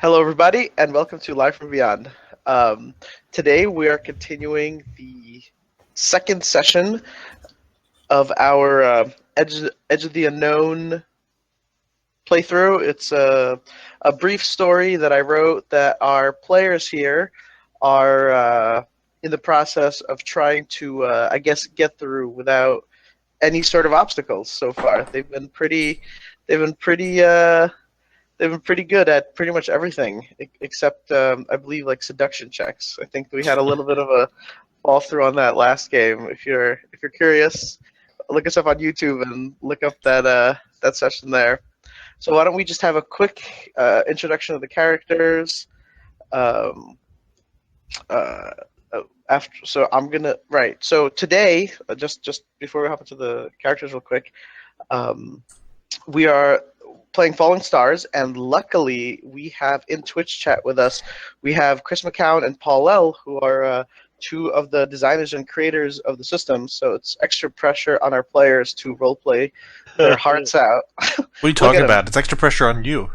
Hello, everybody, and welcome to Live from Beyond. Today, we are continuing the second session of our Edge of the Unknown playthrough. It's a brief story that I wrote that our players here are in the process of trying to, I guess, get through without any sort of obstacles so far. They've been pretty good at pretty much everything except I believe like seduction checks. I think we had a little bit of a fall through on that last game. If you're curious, look us up on YouTube and look up that session there. So why don't we just have a quick introduction of the characters? So I'm gonna So today, just before we hop into the characters real quick, we are playing Falling Stars, and luckily we have in Twitch chat with us, we have Chris McCown and Paul L, who are two of the designers and creators of the system, so it's extra pressure on our players to roleplay their hearts out. What are you talking about? It's extra pressure on you.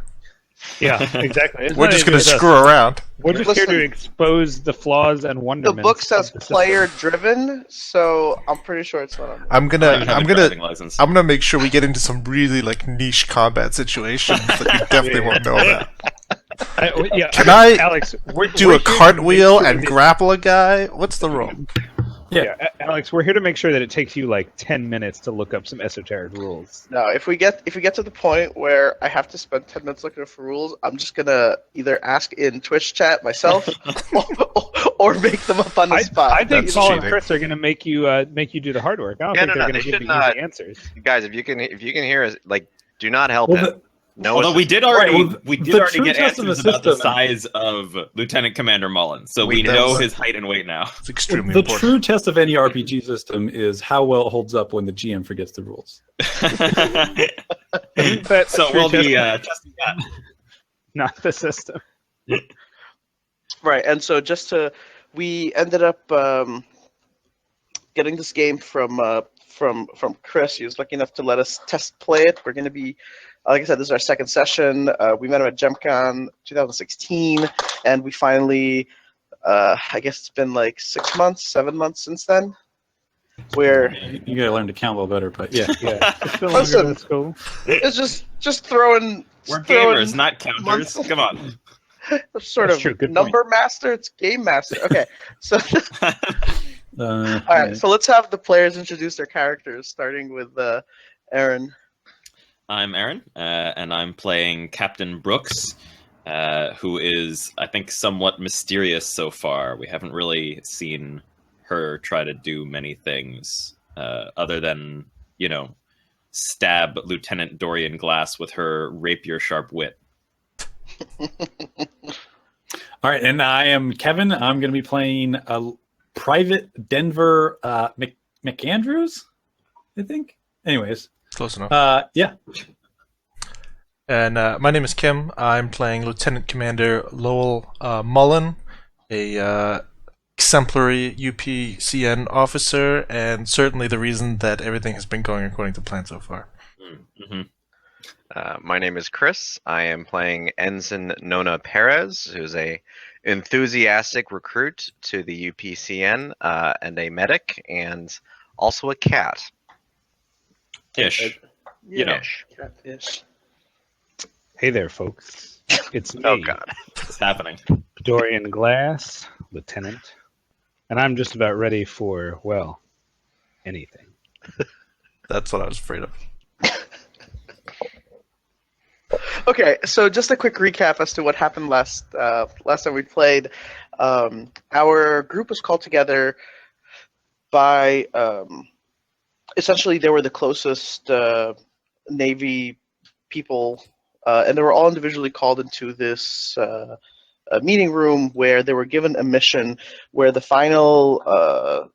Yeah, exactly. We're just going to screw around. We're just here to expose the flaws and wonderments. The book says player-driven, so I'm pretty sure it's not on there. I'm gonna make sure we get into some really niche combat situations that you definitely won't know about. Can I Alex, do a cartwheel and grapple a guy? What's the rule? Yeah, Alex, we're here to make sure that it takes you 10 minutes to look up some esoteric rules. No, if we get to the point where I have to spend 10 minutes looking for rules, I'm just gonna either ask in Twitch chat myself or make them up on the spot. I think Paul and Chris are gonna make you do the hard work. I don't think they're gonna give you easy answers. Guys, if you can hear us, do not help him. Although we did already get answers about the size of Lieutenant Commander Mullen, so we know his height and weight now. It's extremely the important. true test of any RPG system is how well it holds up when the GM forgets the rules. So we'll be testing that, not the system. Right, and so we ended up getting this game from Chris. He was lucky enough to let us test play it. We're going to be, like I said, this is our second session. We met him at GemCon 2016, and we finally, I guess it's been 6 months, 7 months since then. You gotta learn to count a little better, but yeah. It's been longer than school. It's just throwing. We're gamers, not counters. Come on. Sort of number master. It's game master. Okay, so. All right, so let's have the players introduce their characters, starting with Aaron. I'm Aaron, and I'm playing Captain Brooks, who is, I think, somewhat mysterious so far. We haven't really seen her try to do many things, other than, stab Lieutenant Dorian Glass with her rapier-sharp wit. All right, and I am Kevin. I'm going to be playing Private Denver McAndrews, I think. Anyways. Close enough. Yeah. And my name is Kim. I'm playing Lieutenant Commander Lowell Mullen, a exemplary UPCN officer, and certainly the reason that everything has been going according to plan so far. Mm-hmm. My name is Chris. I am playing Ensign Nona Perez, who's a enthusiastic recruit to the UPCN, and a medic, and also a cat. Ish. Ish. Hey there, folks. It's me. Oh, God. It's happening. Dorian Glass, Lieutenant. And I'm just about ready for, anything. That's what I was afraid of. Okay, so just a quick recap as to what happened last time we played. Our group was called together by essentially they were the closest Navy people, and they were all individually called into this meeting room where they were given a mission where the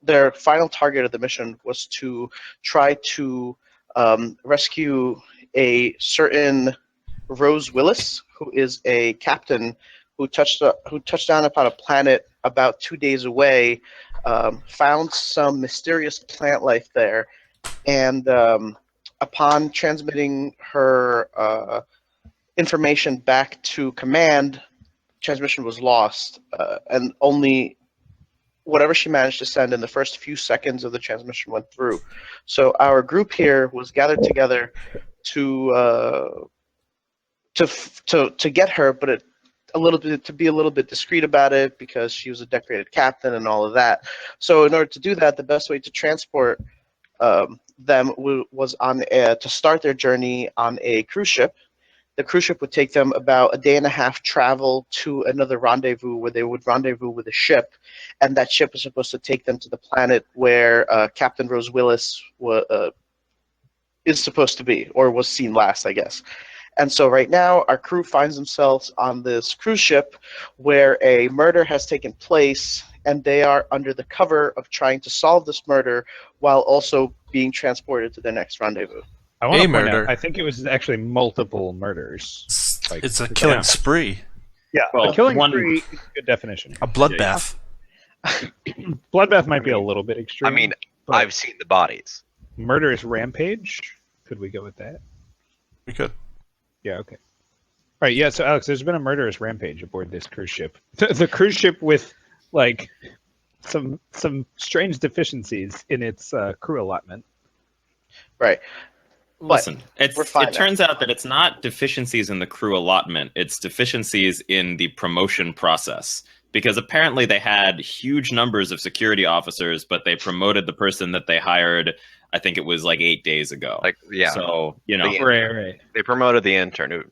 their final target of the mission was to try to rescue a certain Rose Willis, who is a captain who touched down upon a planet about 2 days away, found some mysterious plant life there, and upon transmitting her information back to command, transmission was lost, and only whatever she managed to send in the first few seconds of the transmission went through. So our group here was gathered together to get her, but to be a little bit discreet about it because she was a decorated captain and all of that. So in order to do that, the best way to transport them was to start their journey on a cruise ship. The cruise ship would take them about a day and a half travel to another rendezvous where they would rendezvous with a ship, and that ship was supposed to take them to the planet where Captain Rose Willis is supposed to be, or was seen last, I guess. And so right now, our crew finds themselves on this cruise ship where a murder has taken place, and they are under the cover of trying to solve this murder while also being transported to their next rendezvous. I want to point murder. out, I think it was actually multiple murders. Like, It's a killing spree. Yeah, Well, a killing one- spree is a good definition. A bloodbath. Bloodbath might be a little bit I extreme. mean, but I've seen the bodies. murderous rampage. Could we go with that? We could. Yeah, okay. All right, yeah, so Alex, there's been a murderous rampage aboard this cruise ship. The cruise ship with, like, some strange deficiencies in its crew allotment. Right. Listen, we're fine it turns out that it's not deficiencies in the crew allotment, it's deficiencies in the promotion process. Because apparently they had huge numbers of security officers, but they promoted the person that they hired, I think it was like 8 days ago. Like, yeah. So, you know, Right. They promoted the intern. Who,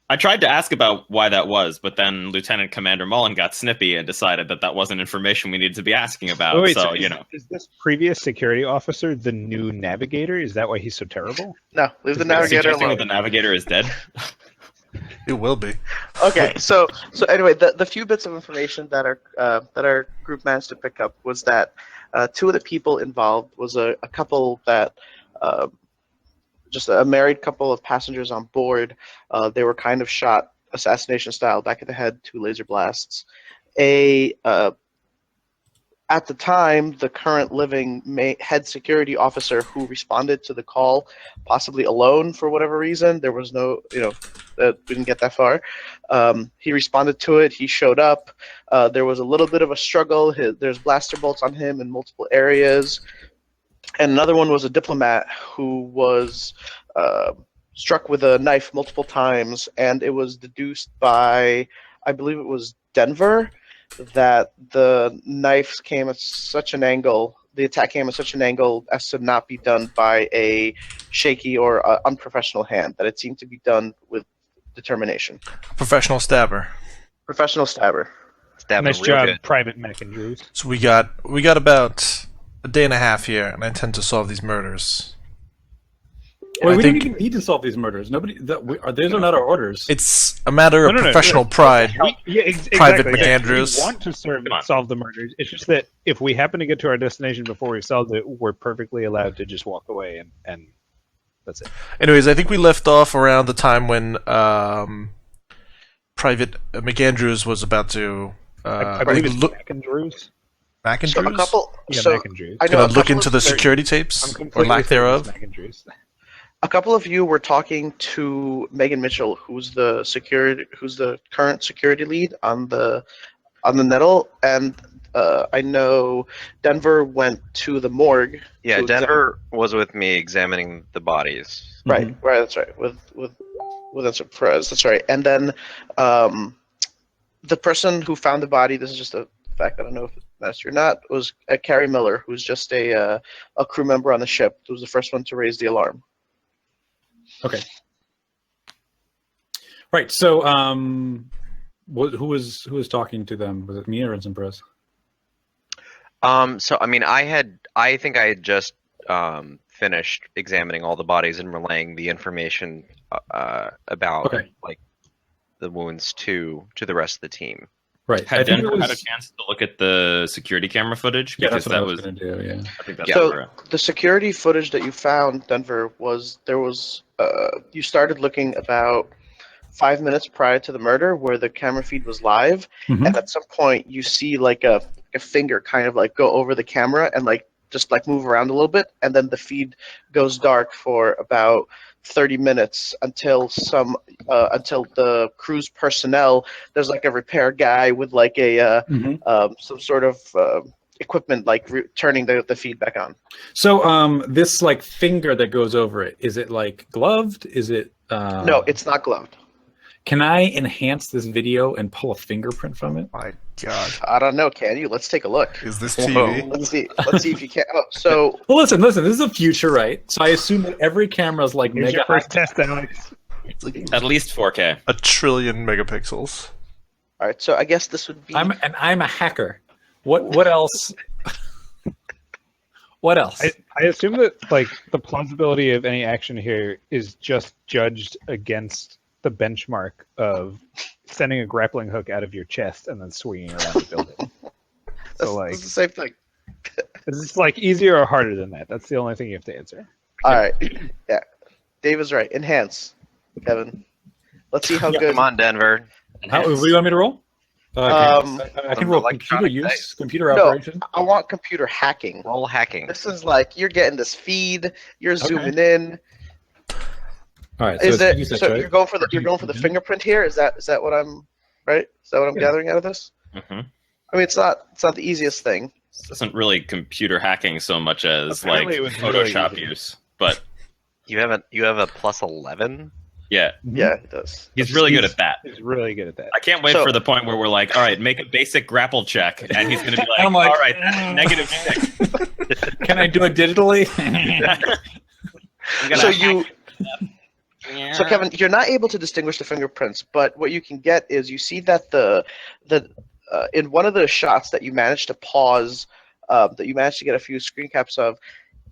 I tried to ask about why that was, but then Lieutenant Commander Mullen got snippy and decided that that wasn't information we needed to be asking about. Oh, wait, so, is, you know. is this previous security officer the new navigator? Is that why he's so terrible? No, leave the Is navigator suggesting alone. that the navigator is dead? It will be. Okay, so anyway, the few bits of information that our group managed to pick up was that two of the people involved was a couple that just a married couple of passengers on board. They were kind of shot assassination style, back of the head, 2 laser blasts. At the time, the current living head security officer who responded to the call, possibly alone for whatever reason, there was no, we didn't get that far. He responded to it. He showed up. There was a little bit of a struggle. There's blaster bolts on him in multiple areas. And another one was a diplomat who was struck with a knife multiple times, and it was deduced by, I believe it was Denver, that the knife came at such an angle, the attack came at such an angle as to not be done by a shaky or unprofessional hand, that it seemed to be done with determination. Professional stabber. Professional stabber. stabbing Nice real job, good. Private McAndrews. So we got about a day and a half here, and I intend to solve these murders. Well, I we think- don't even need to solve these murders. These are not our orders. It's a matter of No. professional pride. Private Exactly. McAndrews. We want to Come on. solve the murders. It's just that if we happen to get to our destination before we solve it, we're perfectly allowed to just walk away, and that's it. Anyways, I think we left off around the time when Private McAndrews was about to I believe it's look. McAndrews. McAndrews? So a couple. Yeah, so McAndrews. I know Gonna a look couple into of- the security tapes or lack thereof. McAndrews. A couple of you were talking to Megan Mitchell, who's the current security lead on the Nettle, and I know Denver went to the morgue. Yeah, to Denver was with me examining the bodies. Right, that's right. With Ensign Perez, that's right. And then the person who found the body, this is just a fact, I don't know if it matters or not, was Carrie Miller, who's just a crew member on the ship, who was the first one to raise the alarm. Okay. Right. So, who was talking to them? Was it me or Ensign Perez? So I mean, I think I had just finished examining all the bodies and relaying the information about Okay. like the wounds to the rest of the team. Right. Had I think Denver it had a was- chance to look at the security camera footage? Yeah, Because that's what I that was going to do. Yeah. I think that's So- where The security footage that you found, Denver, you started looking about 5 minutes prior to the murder where the camera feed was live, Mhm. and at some point you see like a finger kind of like go over the camera and like just like move around a little bit, and then the feed goes dark for about 30 minutes until until the cruise personnel, there's like a repair guy with like a some sort of equipment like turning the feedback on. So this like finger that goes over it, is it like gloved? Is it No, it's not gloved. Can I enhance this video and pull a fingerprint from it? My God. I don't know, can you? Let's take a look. Is this TV? Let's see if you can. Oh, so Well, listen. This is the future, right? So I assume that every camera is like Here's mega your high. first test, Alex. At least 4K. A trillion megapixels. all right, so I guess this would be I'm a hacker. What else? What else? I assume that like the plausibility of any action here is just judged against the benchmark of sending a grappling hook out of your chest and then swinging around the building. So like, that's the same thing. is this like easier or harder than that? That's the only thing you have to answer. All right, yeah, Dave is right. Enhance, Kevin. Let's see how good. Come on, Denver. How do you want me to roll? I can roll computer electronic use, dice. computer No, operation. I want computer hacking. Roll hacking. This is like you're getting this feed, you're zooming in. All right. Is it's it usage, so right? you're going for the fingerprint here? Is that what I'm right? Is that what I'm gathering out of this? Mm-hmm. I mean, it's not the easiest thing. This isn't really computer hacking so much as Apparently it like was really Photoshop easy. use. But You have a plus 11. yeah, Yeah, it does. he's really good at that. He's really good at that. I can't wait So- for the point where we're like, all right, make a basic grapple check, and he's going to be like, I'm like, all right, -6. Can I do it digitally? I'm gonna So hack you, so Kevin, you're not able to distinguish the fingerprints, but what you can get is you see that the in one of the shots that you managed to pause, that you managed to get a few screen caps of,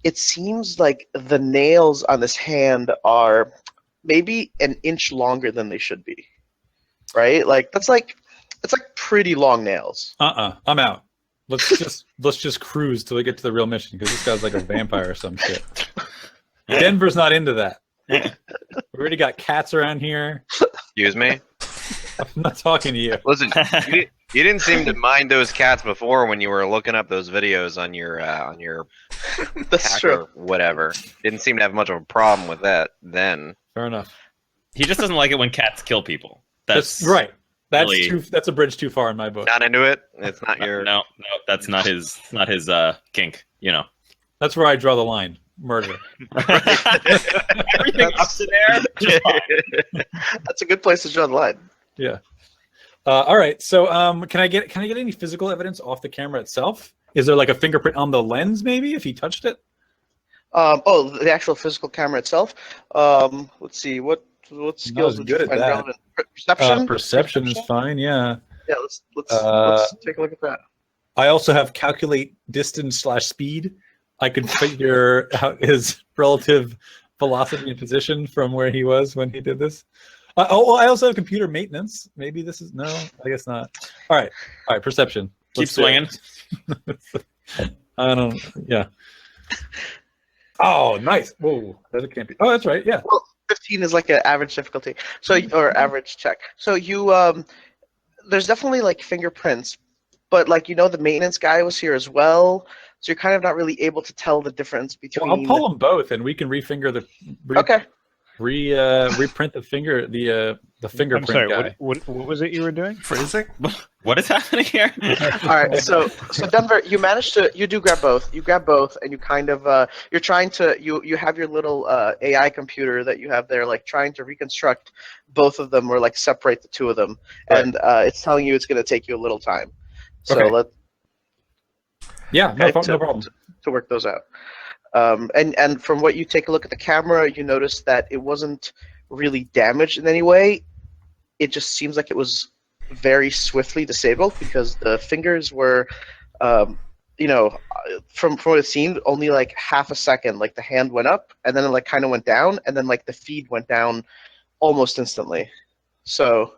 it seems like the nails on this hand are maybe an inch longer than they should be, right? Like it's like pretty long nails. I'm out. Let's just cruise till we get to the real mission because this guy's like a vampire or some shit. Denver's not into that. We already got cats around here. Excuse me. I'm not talking to you. Listen, you didn't seem to mind those cats before when you were looking up those videos on your That's hack true. or whatever. Didn't seem to have much of a problem with that then. Fair enough. He just doesn't like it when cats kill people. That's right. That's really- that's a bridge too far in my book. Not into it. It's not your. no, that's not his kink. You know, That's where I draw the line. Murder. everything up to there. Just fine. That's a good place to draw the line. Yeah. All right. So, can I get any physical evidence off the camera itself? Is there like a fingerprint on the lens, maybe, if he touched it? The actual physical camera itself. Let's see what skills as would good you at find that. relevant? Perception. Perception is fine. Yeah. Yeah, let's take a look at that. I also have calculate distance/speed. I could figure out his relative velocity and position from where he was when he did this. I also have computer maintenance. Maybe this is no. I guess not. All right. Perception. Keep Let's do it. swinging. I don't. Yeah. Oh, nice. Whoa, that can't be. Oh, that's right. Yeah. Well, 15 is like an average difficulty, or average check. So you there's definitely like fingerprints, but like the maintenance guy was here as well, so you're kind of not really able to tell the difference between. Well, I'll pull them both, and we can refinger the. Okay. Reprint the fingerprint I'm sorry. guy. What was it you were doing? Phrasing? What is happening here? All right, so Denver, you do grab both. You grab both, and you kind of you're trying to you have your little AI computer that you have there, like trying to reconstruct both of them or like separate the two of them, Right. and it's telling you it's going to take you a little time. So Okay. Yeah, no to problem. work those out. And from what you take a look at the camera, you notice that it wasn't really damaged in any way. It just seems like it was very swiftly disabled because the fingers were, from what it seemed, only like half a second. Like the hand went up and then it like kind of went down, and then like the feed went down almost instantly. So,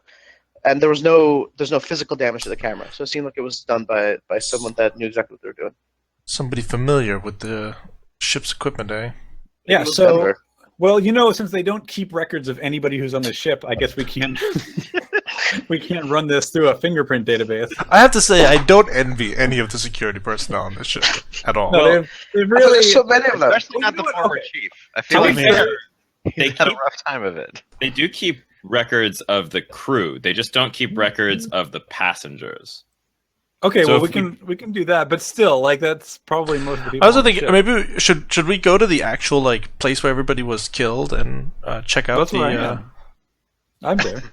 and there's no physical damage to the camera. So it seemed like it was done by someone that knew exactly what they were doing. Somebody familiar with the ship's equipment, eh? Yeah. It was So, Denver. well, since they don't keep records of anybody who's on the ship, I guess we can't we can't run this through a fingerprint database. I have to say, I don't envy any of the security personnel on this ship at all. No, they've Well, really. there's so many of them. Especially not the Well, former okay. chief. I feel To like be fair, He's had a rough time of it. They do keep records of the crew. They just don't keep records of the passengers. Okay, So well if we can do that, but still, like that's probably most of the people. I was on the thinking ship. maybe should we go to the actual like place where everybody was killed and check out That's the. where I am. I'm there.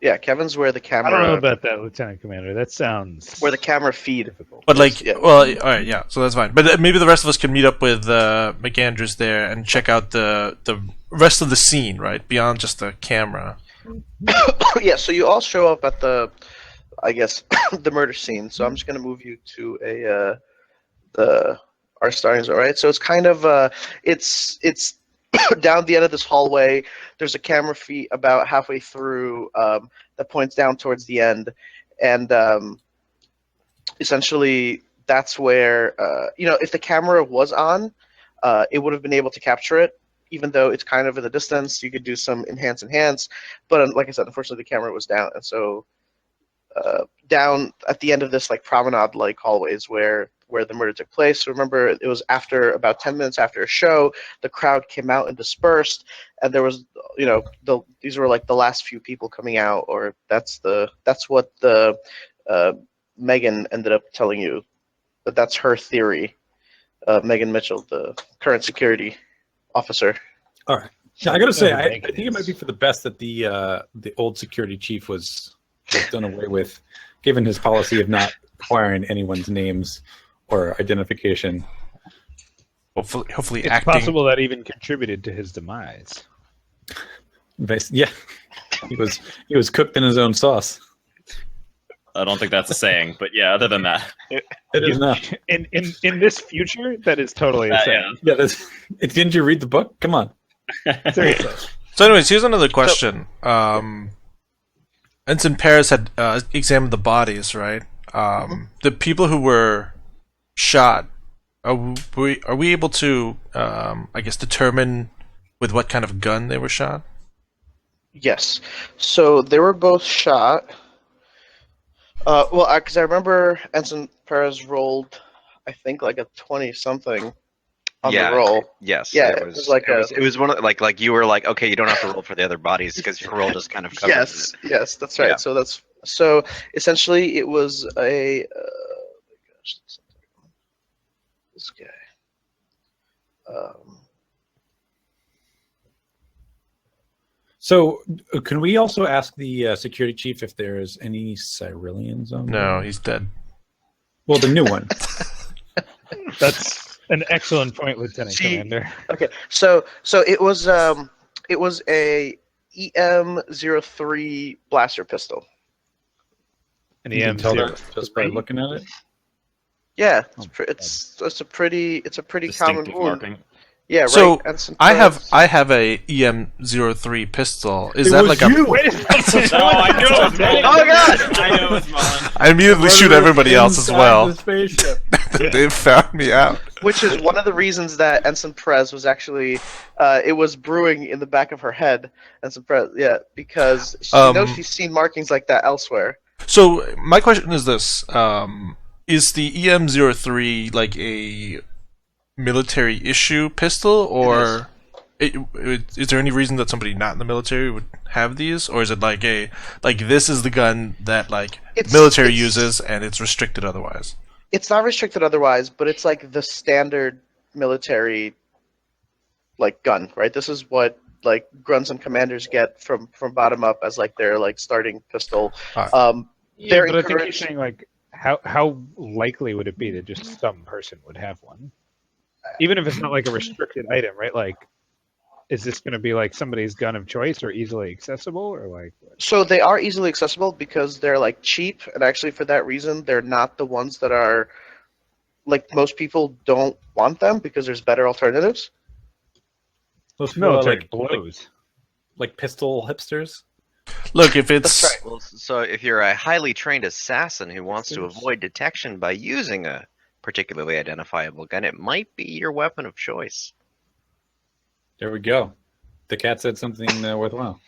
Yeah, Kevin's where the I camera. don't know about that, Lieutenant Commander. That sounds where the camera feed. difficult. But like, Yeah. well, all right, yeah, so that's fine. But maybe the rest of us can meet up with McAndrews there and check out the rest of the scene, right, beyond just the camera. Yeah, so you all show up at the, I guess, the murder scene. So I'm just gonna move you to our starting zone, right? So it's kind of it's down the end of this hallway. There's a camera feed about halfway through that points down towards the end, and essentially that's where if the camera was on, it would have been able to capture it. Even though it's kind of in the distance, you could do some enhance, but like I said, unfortunately the camera was down, and so down at the end of this like promenade-like hallways where the murder took place. Remember, it was after about 10 minutes after a show, the crowd came out and dispersed, and there was these were like the last few people coming out, or that's what the Megan ended up telling you, but that's her theory. Megan Mitchell, the current security officer. All right. Yeah, I gotta say, I Thank think you. it might be for the best that the old security chief was done away with, given his policy of not acquiring anyone's names or identification. Hopefully, It's acting. possible that even contributed to his demise. Yeah, he was cooked in his own sauce. I don't think that's a saying, but yeah, other than that. It is now. In this future, that is totally a Yeah. thing. Yeah, didn't you read the book? Come on. Seriously. So, anyways, here's another question. Ensign Paris had examined the bodies, right? The people who were shot, are we able to, I guess, determine with what kind of gun they were shot? Yes. So they were both shot. Because I remember Ensign Perez rolled, I think, like a 20-something on the roll. Yes. Yeah, It was it was one of like you were like, okay, you don't have to roll for the other bodies because your roll just kind of covers Yes, it. yes, that's right. Yeah. So essentially it was a this guy. So, can we also ask the security chief if there's any Cyrillians on? No, he's dead. Well, the new one. That's an excellent point, Lieutenant See- Commander. Okay, so it was a EM03 blaster pistol. An You can tell EM0. that just by looking at it. Yeah, Oh, it's a pretty common Distinctive wound. marking. Yeah, right. So Ensign I Perez. have a EM03 pistol. Is It that was like you! Wait a minute. No, I knew it was Mullen. Oh my God! I know it's Mullen. I immediately shoot everybody else as Inside well. the spaceship. They found me out. Which is one of the reasons that Ensign Perez was actually, it was brewing in the back of her head. Ensign Perez, yeah, because she knows she's seen markings like that elsewhere. So my question is this: is the EM03 like a military issue pistol, or is there any reason that somebody not in the military would have these, or is it like this is the gun that like the military uses and it's restricted otherwise? It's not restricted otherwise, but it's like the standard military like gun, right? This is what like grunts and commanders get from bottom up as like their like starting pistol. Yeah, They're but I think you're encouraged- saying like how likely would it be that just some person would have one, even if it's not like a restricted item, right? Like, is this going to be like somebody's gun of choice or easily accessible, or like? So they are easily accessible because they're like cheap, and actually for that reason, they're not the ones that are like most people don't want them because there's better alternatives. Those people No, are it's like like blows. pistol hipsters. Look, if it's That's right. Well, so if you're a highly trained assassin who wants to avoid detection by using a particularly identifiable gun, it might be your weapon of choice. There we go. The cat said something worthwhile.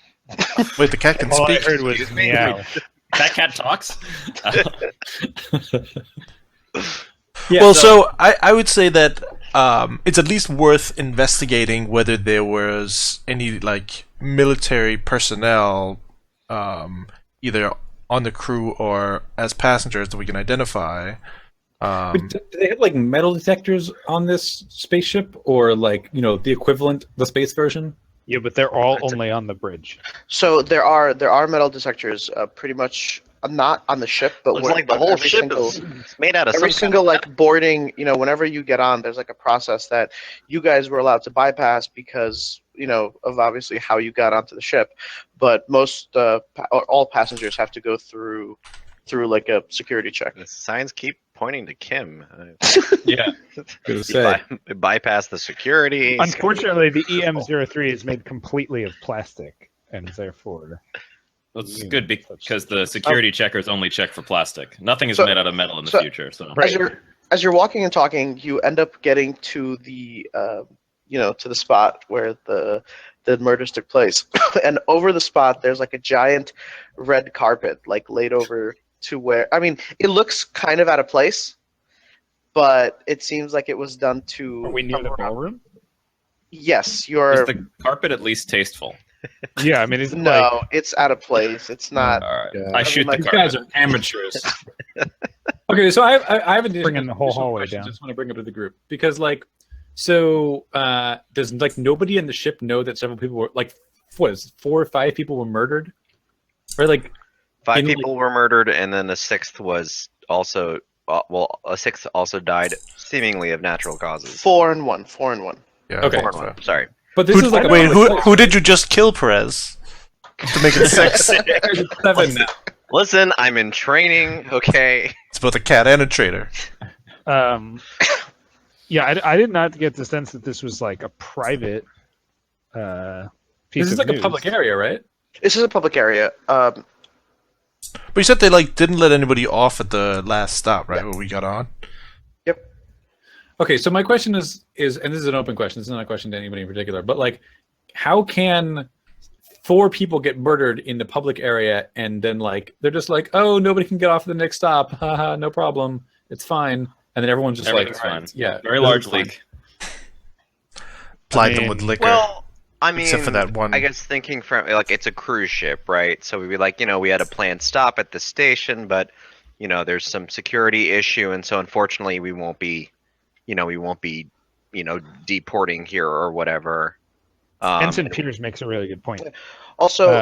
wait, the cat can All I speak. heard was Excuse me? meow. That cat talks. Yeah, Well, so I would say that it's at least worth investigating whether there was any like military personnel, either on the crew or as passengers that we can identify. But do they have like metal detectors on this spaceship, or like the equivalent, the space version? Yeah, but they're all only on the bridge. So there are metal detectors, pretty much not on the ship, but Looks like the whole every ship single, is made out of every some single kind of like boarding. Whenever you get on, there's like a process that you guys were allowed to bypass because of obviously how you got onto the ship. But most or all passengers have to go through like a security check. The signs keep pointing to Kim. Yeah. Good to say. Bypass the security. Unfortunately, the EM-03 is made completely of plastic, and therefore... That's good because the security checkers only check for plastic. Nothing is So- made out of metal in the so- future. So As you're walking and talking, you end up getting to the to the spot where the murders took place, and over the spot there's like a giant red carpet like laid over to where it looks kind of out of place, but it seems like it was done to. Are we near the ballroom? Yes, is you're. the carpet at least tasteful? Yeah, I mean, it's No, it's out of place. It's not. All right. Yeah. I shoot the These These carpet. guys are amateurs. Okay, so I have an Bringing the whole additional hallway question. down. Just want to bring up to the group because does like nobody in the ship know that several people were like 4 or 5 people were murdered, or like 5 in, like- people were murdered, and then a sixth was also. A sixth also died, seemingly of natural causes. 4 and 1. Yeah, Okay. that's fair. Sorry. But this is like Wait, a who did you just kill, Perez? To make it 6. 7 now. Listen, I'm in training. Okay. It's both a cat and a traitor. Yeah, I did not get the sense that this was like a private piece This is of like news. a public area, right? This is a public area. But you said they like didn't let anybody off at the last stop, right? Yeah. When we got on. Okay, so my question is, and this is an open question. It's not a question to anybody in particular, but like, how can 4 people get murdered in the public area, and then like they're just like, oh, nobody can get off at the next stop, haha, no problem, it's fine, and then everyone's just Everything's like, all right, fine. yeah, Very this large is fine. leak. Plied them with liquor. Well, I mean, Except for that one. I guess thinking from like it's a cruise ship, right? So we'd be like, we had a planned stop at the station, but there's some security issue, and so unfortunately we won't be deporting here or whatever. Ensign Peters makes a really good point. Also,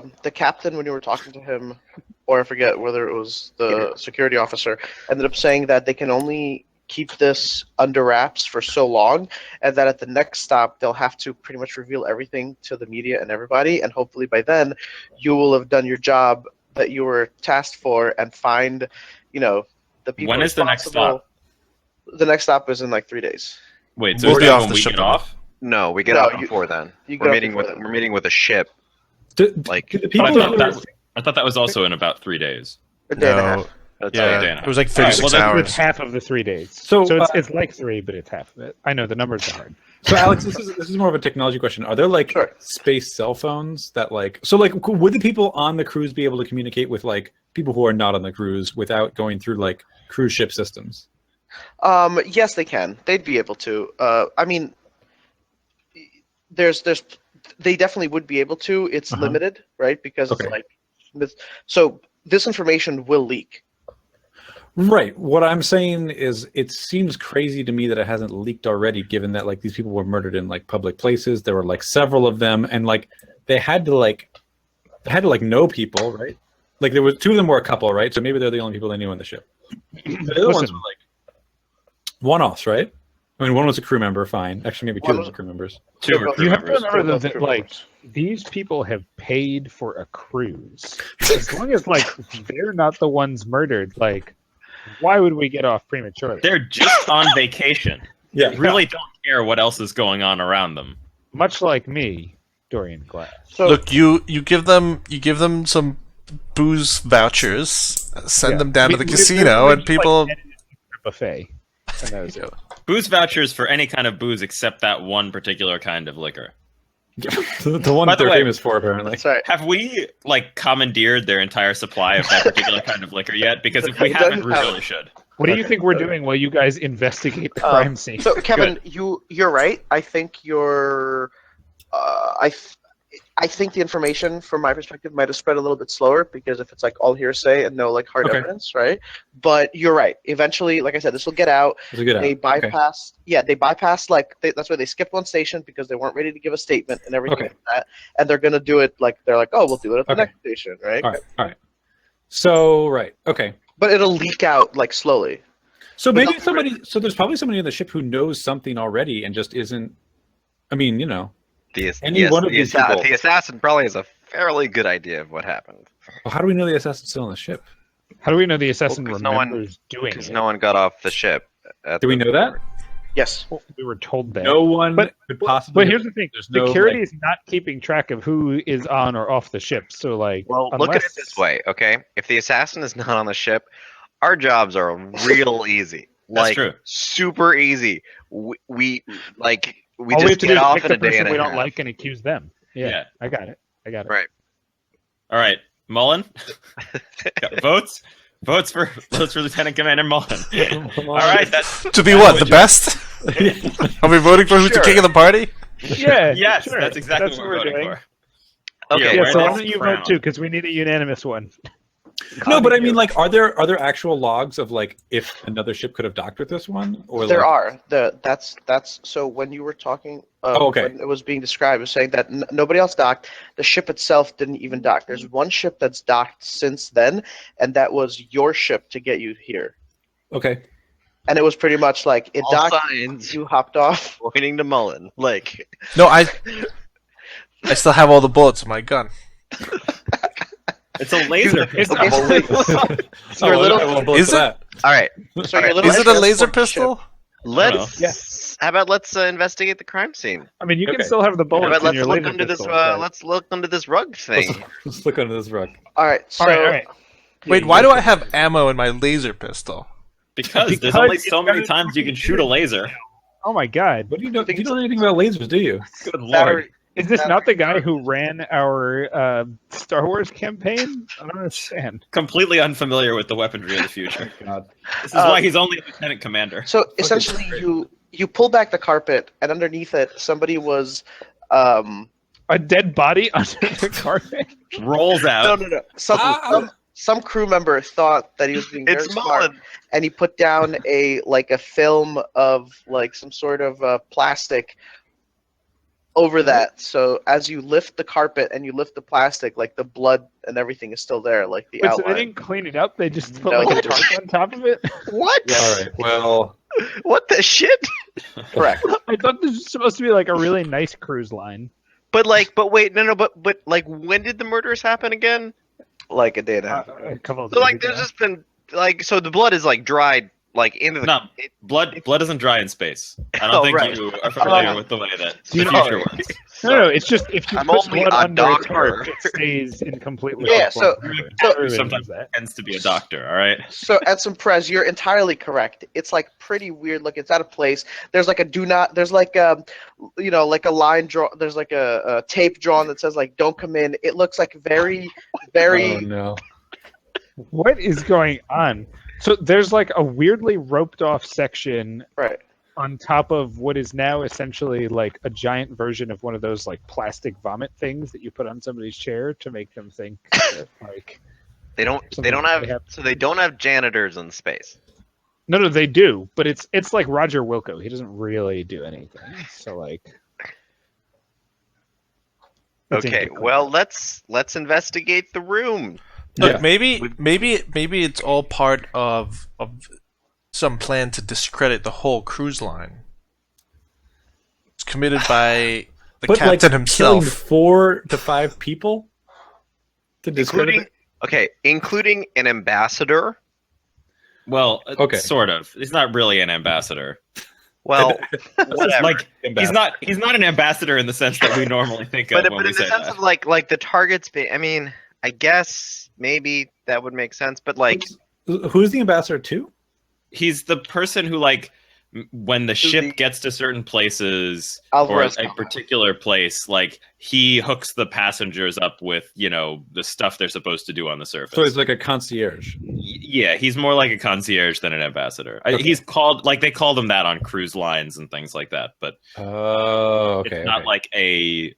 Um, the captain, when you were talking to him, or I forget whether it was the security officer, ended up saying that they can only keep this under wraps for so long, and that at the next stop they'll have to pretty much reveal everything to the media and everybody, and hopefully by then you will have done your job that you were tasked for and find, the people. When is the next responsible. stop? The next stop is in like 3 days. Wait, so We'll is be that off when the we ship get then. off? No, we get No, out you- before then. you We're get out meeting before with then. we're meeting with a ship. Like- do the But I people thought, I thought that was also in about 3 days. A day and a half. No, That's yeah, day and a it was like half. All right, 36 well, then hours. It's half of the 3 days. So, it's like 3, but it's half of it. I know the numbers are hard. So Alex, this is more of a technology question. Are there like Sure. space cell phones that would the people on the cruise be able to communicate with like people who are not on the cruise without going through like cruise ship systems? Yes, they can. They'd be able to. I mean, they definitely would be able to. It's Uh-huh. limited, right? Because Okay. it's like, so this information will leak. Right. What I'm saying is, it seems crazy to me that it hasn't leaked already, given that like these people were murdered in like public places. There were like several of them, and like they had to know people, right? Like there were 2 of them were a couple, right? So maybe they're the only people they knew on the ship. The other ones Listen. were like one-offs, right? I mean, one was a crew member, fine. Actually, maybe 2 One of was- them were crew members. Two They're or both- three You have to members. remember though Both that crew like members. these people have paid for a cruise. As long as like they're not the ones murdered, like why would we get off prematurely? They're just on vacation. Yeah. They really don't care what else is going on around them. Much like me, Dorian Glass. So Look, you give them some booze vouchers, send Yeah. them down to We- the we- casino, we and just, people. like, edited a buffet. And that was it. Booze vouchers for any kind of booze except that one particular kind of liquor. the one By that the they're way- famous for, apparently. that's right. Have we commandeered their entire supply of that particular kind of liquor yet? Because if we haven't, we really should. What do you think we're doing while you guys investigate the crime scene? So Kevin, you're right. I think you're. I think the information, from my perspective, might have spread a little bit slower because if it's like all hearsay and no like hard Okay. evidence, right? But you're right. Eventually, like I said, this will get out. That's a good They out. Okay. bypassed. Yeah, they bypassed that's why they skipped one station because they weren't ready to give a statement and everything Okay. like that. And they're gonna do it like they're like, oh, we'll do it at the Okay. next station, right? All right. So right. Okay. But it'll leak out like slowly. So maybe somebody. So there's probably somebody on the ship who knows something already and just isn't. I mean, you know. Any one of these people. The assassin probably has a fairly good idea of what happened. Well, how do we know the assassin's still on the ship? How do we know the assassin 'cause no one- remembers doing Because it? no one got off the ship. Do we know that? Yes. We were told that. No one But- could possibly. But here's the thing: There's no, security like- is not keeping track of who is on or off the ship. So, like, Well, look at it this way, okay? If the assassin is not on the ship, our jobs are real easy. That's Like, true. super easy. We all we just have to do get is off pick in the a day person and a we don't half. like and accuse them. Yeah, Yeah. I got it. Right. All right, Mullen. Votes. Votes for Lieutenant Commander Mullen. All right. That's, To be what? The best? Are we voting for who's the Sure. king of the party? Yeah, yes, sure. that's exactly That's what we're voting doing. for. Okay, Here, Yeah, wear so why this don't you crown. vote too? Because we need a unanimous one. No, but I mean, like, are there actual logs of like if another ship could have docked with this one, or There like, are. That's so when you were talking, okay. when it was being described, it was saying that nobody else docked. The ship itself didn't even dock. There's one ship that's docked since then, and that was your ship to get you here. Okay. And it was pretty much like it All docked, signs you hopped off. pointing to Mullen. Like, No, I still have all the bullets in my gun. It's a laser It's pistol. Okay, so Oh, you're a little. okay, well, bullets Is for it? that. all right. So you're a little Is it a less laser transport pistol? ship. Let's. How about let's investigate the crime scene? I mean, you can Okay. still have the How bullets about in let's your look laser under this. pistol, but- Let's look under this rug thing. Let's look under this rug. All right. So all right. Wait, why do I have ammo in my laser pistol? Because there's Because only it's so many got- times you can shoot a laser. Oh my God! What do you know? think You don't know anything about lasers, do you? Good lord. battery. Is this not the guy who ran our Star Wars campaign? I don't understand. Completely unfamiliar with the weaponry of the future. God. This is why he's only a lieutenant commander. So essentially, you pull back the carpet, and underneath it, somebody was. A dead body under the carpet. Rolls out. No. Some crew member thought that he was being very It's smart, Mullen. and he put down a film of like some sort of plastic over that. So as you lift the carpet and you lift the plastic, like the blood and everything is still there, like the Wait, so outline. they didn't clean it up? They just put No. like a tarp on top of it? What? All right. Well, What the shit? Correct. I thought this was supposed to be like a really nice cruise line. But wait, no, but like, when did the murders happen again? Like a day and a half. A couple of So like, days there's ago. just been like, so the blood is like dried like into the. No, blood isn't dry in space. I don't Oh, think right. you are familiar with the way that the you know- future works. No, it's just if you I'm put only blood a under a doctor. tarp, it stays in completely. Yeah, so- Everybody sometimes knows that. tends to be a doctor. All right. So at some press, you're entirely correct. It's like pretty weird. Look, it's out of place. There's like a do not. There's like like a line draw. There's like a tape drawn that says like "Don't come in." It looks like very, very. oh no. What is going on? So there's like a weirdly roped off section Right. on top of what is now essentially like a giant version of one of those like plastic vomit things that you put on somebody's chair to make them think that, like They don't have janitors in space. no they do, but it's like Roger Wilco. He doesn't really do anything. So like it's Okay, incomplete. well let's investigate the room. Look, Yeah. maybe it's all part of some plan to discredit the whole cruise line. It's committed by the But like captain killing himself. 4 to 5 people to discredit Including an ambassador. Well, Okay. sort of. He's not really an ambassador. Well, whatever. Like he's not an ambassador in the sense that we normally think of but when in we the say sense that. of like the targets being, I mean, I guess maybe that would make sense, but like, Who's the ambassador to? He's the person who like when the ship the- gets to certain places Alvarez. or a particular place, like he hooks the passengers up with the stuff they're supposed to do on the surface. So he's like a concierge. Yeah, he's more like a concierge than an ambassador. Okay. He's called like they call them that on cruise lines and things like that, but Oh, okay. it's not okay. like a.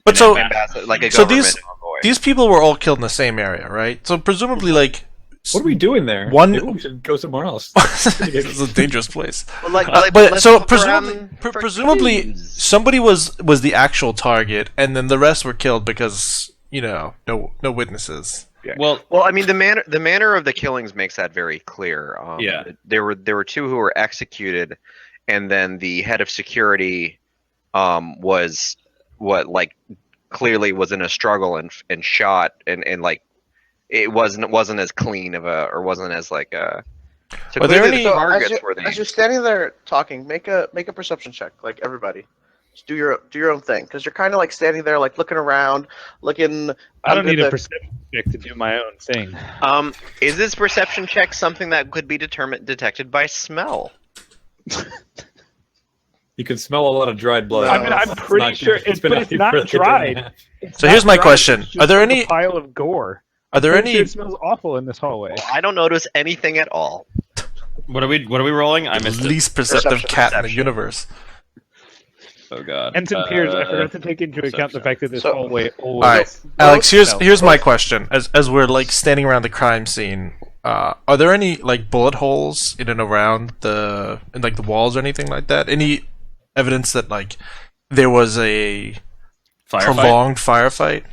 But so- Ambassador, like a So government envoy. these people were all killed in the same area, right? So presumably, like, What are we doing there? One- Maybe we should go somewhere else. it's a dangerous place. Well, like, But let's so look presumably, around for presumably clues. somebody was the actual target, and then the rest were killed because no witnesses. Well, Well, I mean, the manner of the killings makes that very clear. Yeah. there were two who were executed, and then the head of security was clearly was in a struggle and shot and like it wasn't as clean of a or wasn't as like a. So Are there clearly any- the So targets were as you're standing there talking, make a perception check, like everybody. Just do your own thing, because you're kind of like standing there, like looking around, looking. I don't under need a the- perception check to do my own thing. Is this perception check something that could be detected by smell? You can smell a lot of dried blood. I mean, I'm pretty sure been but out it's here not for like a day and a dried. half. It's So not here's my dried, question. it's Are there just like any- a pile of gore? Are there Pretty sure any it smells awful in this hallway. I don't notice anything at all. what are we rolling? I missed it. least perceptive Perception. cat in the universe? Oh god. Ensign Piers, I forgot to take into account the perception. fact that this So- hallway All right, always. Alex. smells. Here's my question. As we're like standing around the crime scene, are there any like bullet holes in and around the walls or anything like that? Any evidence that like there was a Firefight? prolonged firefight?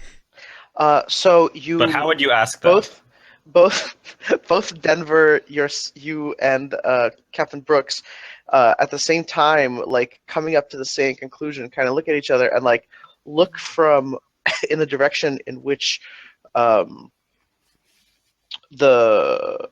So you. But how would you ask that? both Denver, you and Captain Brooks, at the same time, like coming up to the same conclusion, kind of look at each other and like look from in the direction in which the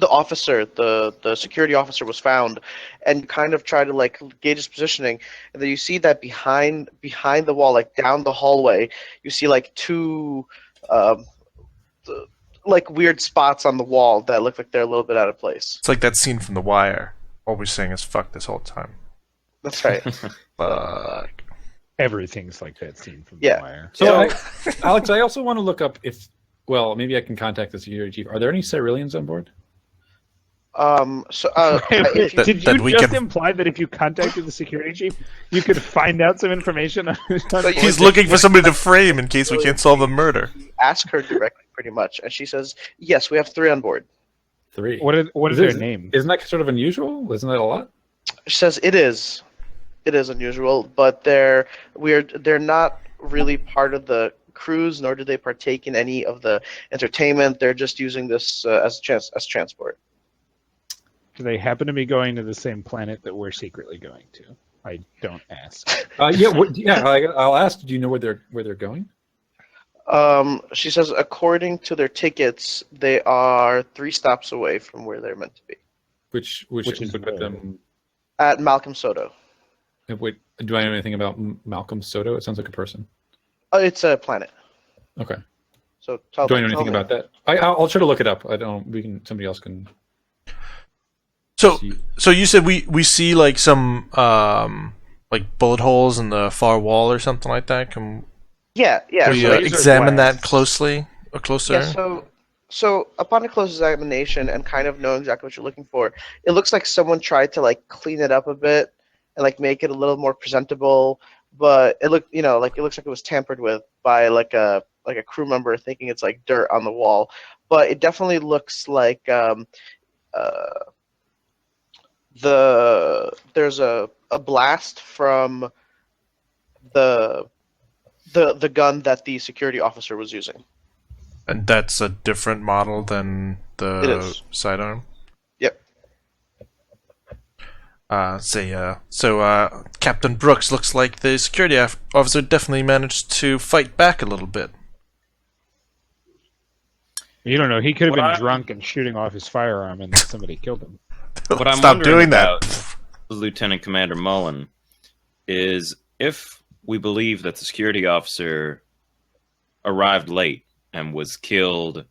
officer, the security officer, was found, and kind of try to like gauge his positioning, and then you see that behind the wall, like down the hallway, you see like two like weird spots on the wall that look like they're a little bit out of place. It's like that scene from The Wire. All we're saying is "fuck" this whole time. That's right. Fuck. Everything's like that scene from Yeah. The Wire. So, Alex, I also want to look up if, well, maybe I can contact the security chief. Are there any Cyrillians on board? So Did That- you that we just can- imply that if you contacted the security chief, you could find out some information on who's on board? He's looking for somebody to frame in case we can't solve the murder. ask her directly, pretty much, and she says, "Yes, we have 3 on board." 3. What is their name? Isn't that sort of unusual? Isn't that a lot? She says it is unusual, but they're not really part of the cruise, nor do they partake in any of the entertainment. They're just using this as transport. Do they happen to be going to the same planet that we're secretly going to? I don't ask. I'll ask. Do you know where they're going? She says, according to their tickets, they are 3 stops away from where they're meant to be. Which is would put them. At Malcolm Soto. Wait, do I know anything about Malcolm Soto? It sounds like a person. It's a planet. Okay. So Do I know tell anything me. about that? I'll try to look it up. I don't. Somebody else can. So, see. so you said we see like some like bullet holes in the far wall or something like that. Can Yeah. we laser examine blasts. that closely or closer? Yeah, so upon a close examination and kind of knowing exactly what you're looking for, it looks like someone tried to like clean it up a bit and like make it a little more presentable, but it looks like it was tampered with by like a crew member thinking it's like dirt on the wall. But it definitely looks like there's a blast from the gun that the security officer was using. And that's a different model than It the is. sidearm. Yep. So Captain Brooks, looks like the security officer definitely managed to fight back a little bit. You don't know. He could have What been I- drunk and shooting off his firearm, and then somebody killed him. What I'm Stop wondering doing about, that. Lieutenant Commander Mullen, is if we believe that the security officer arrived late and was killed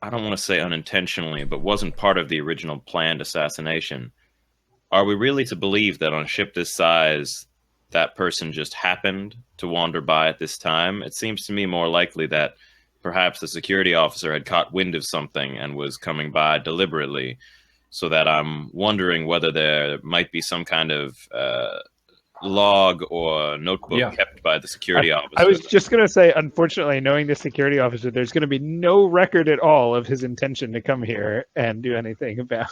I don't want to say unintentionally, but wasn't part of the original planned assassination, are we really to believe that on a ship this size that person just happened to wander by at this time. It seems to me more likely that perhaps the security officer had caught wind of something and was coming by deliberately, so that I'm wondering whether there might be some kind of log or notebook kept by the security officer. I was just going to say, unfortunately, knowing the security officer, there's going to be no record at all of his intention to come here and do anything about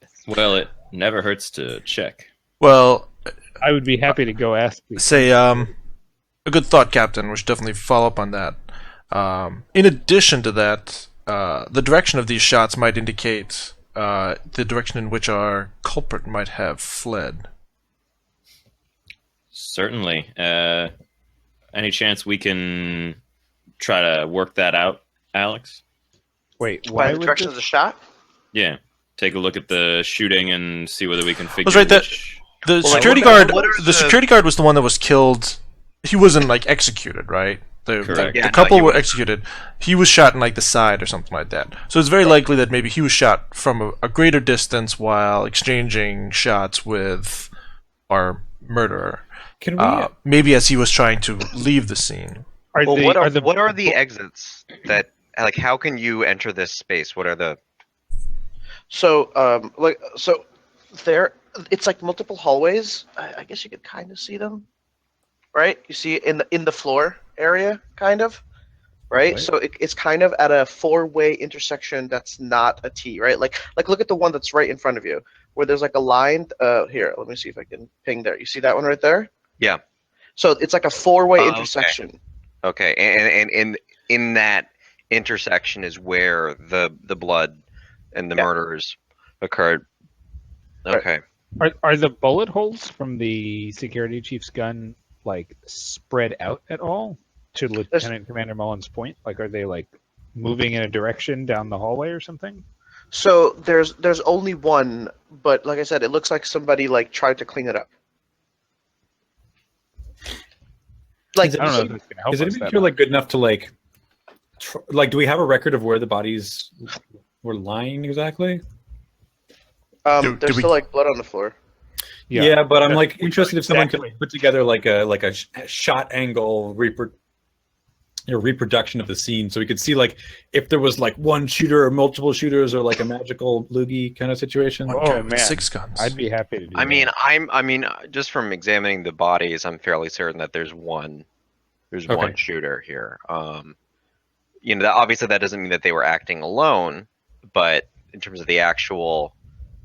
it. Well, it never hurts to check. Well, I would be happy to go ask. say a good thought, Captain. We should definitely follow up on that. In addition to that, the direction of these shots might indicate the direction in which our culprit might have fled. Certainly. Any chance we can try to work that out, Alex? Wait, Why why the would direction of the shot? Yeah. Take a look at the shooting and see whether we can figure That's right, that- which... The Well, security like, guard. what are The the- security guard was the one that was killed. He wasn't like executed, right? Correct. The Yeah, no, couple he were was. executed. He was shot in like the side or something like that. So it's very likely that maybe he was shot from a greater distance while exchanging shots with our murderer. Can we? Maybe as he was trying to leave the scene. Are Well, the, what are are the what are the exits that like? How can you enter this space? What are the? So, there, it's like multiple hallways. I guess you could kind of see them, right? You see it in the floor area, kind of, right? Right. So it's kind of at a four-way intersection that's not a T, right? Like look at the one that's right in front of you, where there's like a line. Here, let me see if I can ping there. You see that one right there? Yeah. So it's like a four-way Okay. intersection. Okay, and in that intersection is where the blood and the Yeah. murders occurred. Right. Okay. are the bullet holes from the security chief's gun like spread out at all to Lieutenant Commander Mullen's point? Like, are they like moving in a direction down the hallway or something? So there's only one, but like I said, it looks like somebody like tried to clean it up. Like Is it- I don't know if it's going to help Is us anybody that here much. like good enough to like, do we have a record of where the bodies were lying exactly? Do there's we- still like blood on the floor. Yeah, but I'm Yeah, like we know interested if someone could exactly. like, put together like a shot angle reproduction of the scene, so we could see like if there was like one shooter or multiple shooters or like a magical loogie kind of situation. Oh, Okay, with man. 6 guns. I'd be happy to do I mean, that. just from examining the bodies, I'm fairly certain that there's one Okay. shooter here. Obviously that doesn't mean that they were acting alone, but in terms of the actual,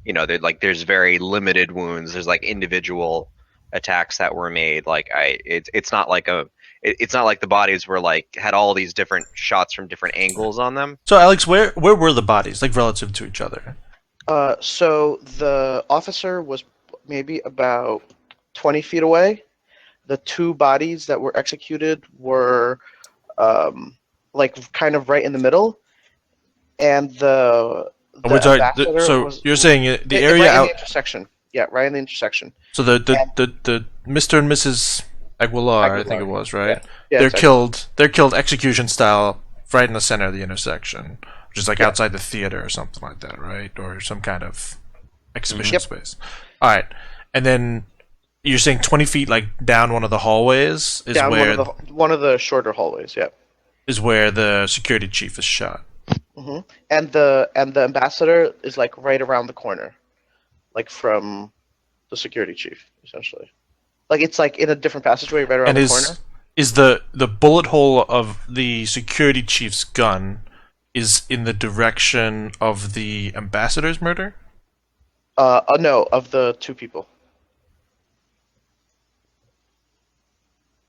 there's very limited wounds. There's like individual attacks that were made. Like it's not like the bodies were like had all these different shots from different angles on them. So Alex, where were the bodies, like relative to each other? So the officer was maybe about 20 feet away. The two bodies that were executed were like kind of right in the middle, and the Which are ambassador so was, you're saying the right area in out. the intersection. Yeah, right in the intersection. So the Mr. and Mrs. Aguilar, I think Aguilar. it was, right? Yeah, they're exactly. killed. They're killed execution style, right in the center of the intersection, which is like Yeah. outside the theater or something like that, right? Or some kind of exhibition Yep. space. All right, and then you're saying 20 feet like down one of the hallways is Down where one of the shorter hallways. Yeah. is where the security chief is shot. hmm And the ambassador is like right around the corner, like from the security chief, essentially. Like it's like in a different passageway right around And the is corner. is the bullet hole of the security chief's gun is in the direction of the ambassador's murder? No, of the two people.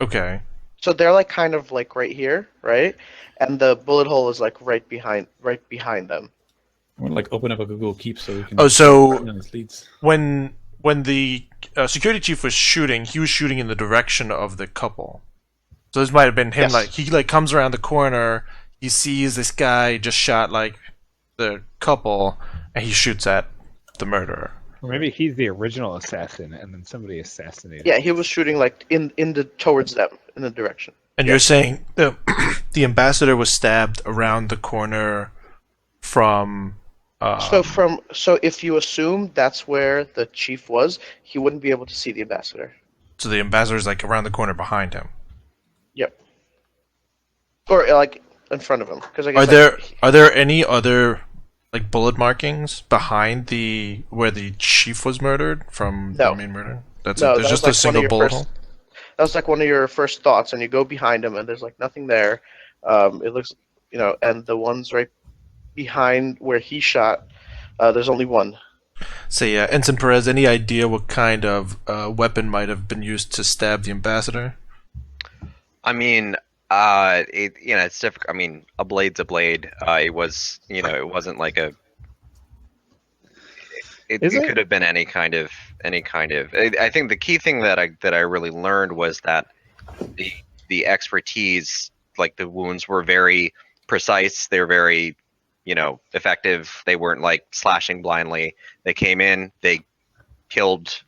Okay. So they're like kind of like right here, right? And the bullet hole is like right behind them. I want to like open up a Google Keep so we can. Oh, so find these leads. when the security chief was shooting, he was shooting in the direction of the couple. So this might have been him. Yes. Like he like comes around the corner, he sees this guy just shot like the couple, and he shoots at the murderer. Or maybe he's the original assassin, and then somebody assassinated. Yeah, he was shooting like in the towards them in the direction. And you're saying the the ambassador was stabbed around the corner from. So if you assume that's where the chief was, he wouldn't be able to see the ambassador. So the ambassador's like around the corner behind him. Yep. Or like in front of him, because I guess Are there any other like bullet markings behind where the chief was murdered from the main murder? There's just a single bullet hole. That was like one of your first thoughts, and you go behind him, and there's like nothing there. It looks, and the ones right behind where he shot, there's only one. Say, Ensign Perez, any idea what kind of weapon might have been used to stab the ambassador? I mean, it's different. I mean, a blade's a blade. It was, it wasn't like a. It could have been any kind of. I think the key thing that I really learned was that the expertise, like the wounds, were very precise. They were very, effective. They weren't like slashing blindly. They came in, they killed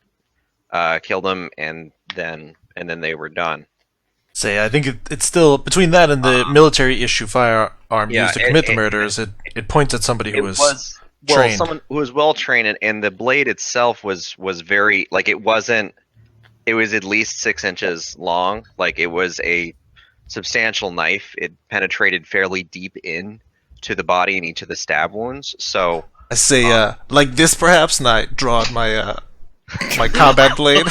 them, and then they were done. Say, I think it's still between that and the military issue firearm used to commit the murders. It points at somebody who was trained. Someone who was well trained, and the blade itself was very like it wasn't. It was at least 6 inches long. Like it was a substantial knife. It penetrated fairly deep in to the body and each of the stab wounds. So I say, like this perhaps, and I draw out my my combat blade.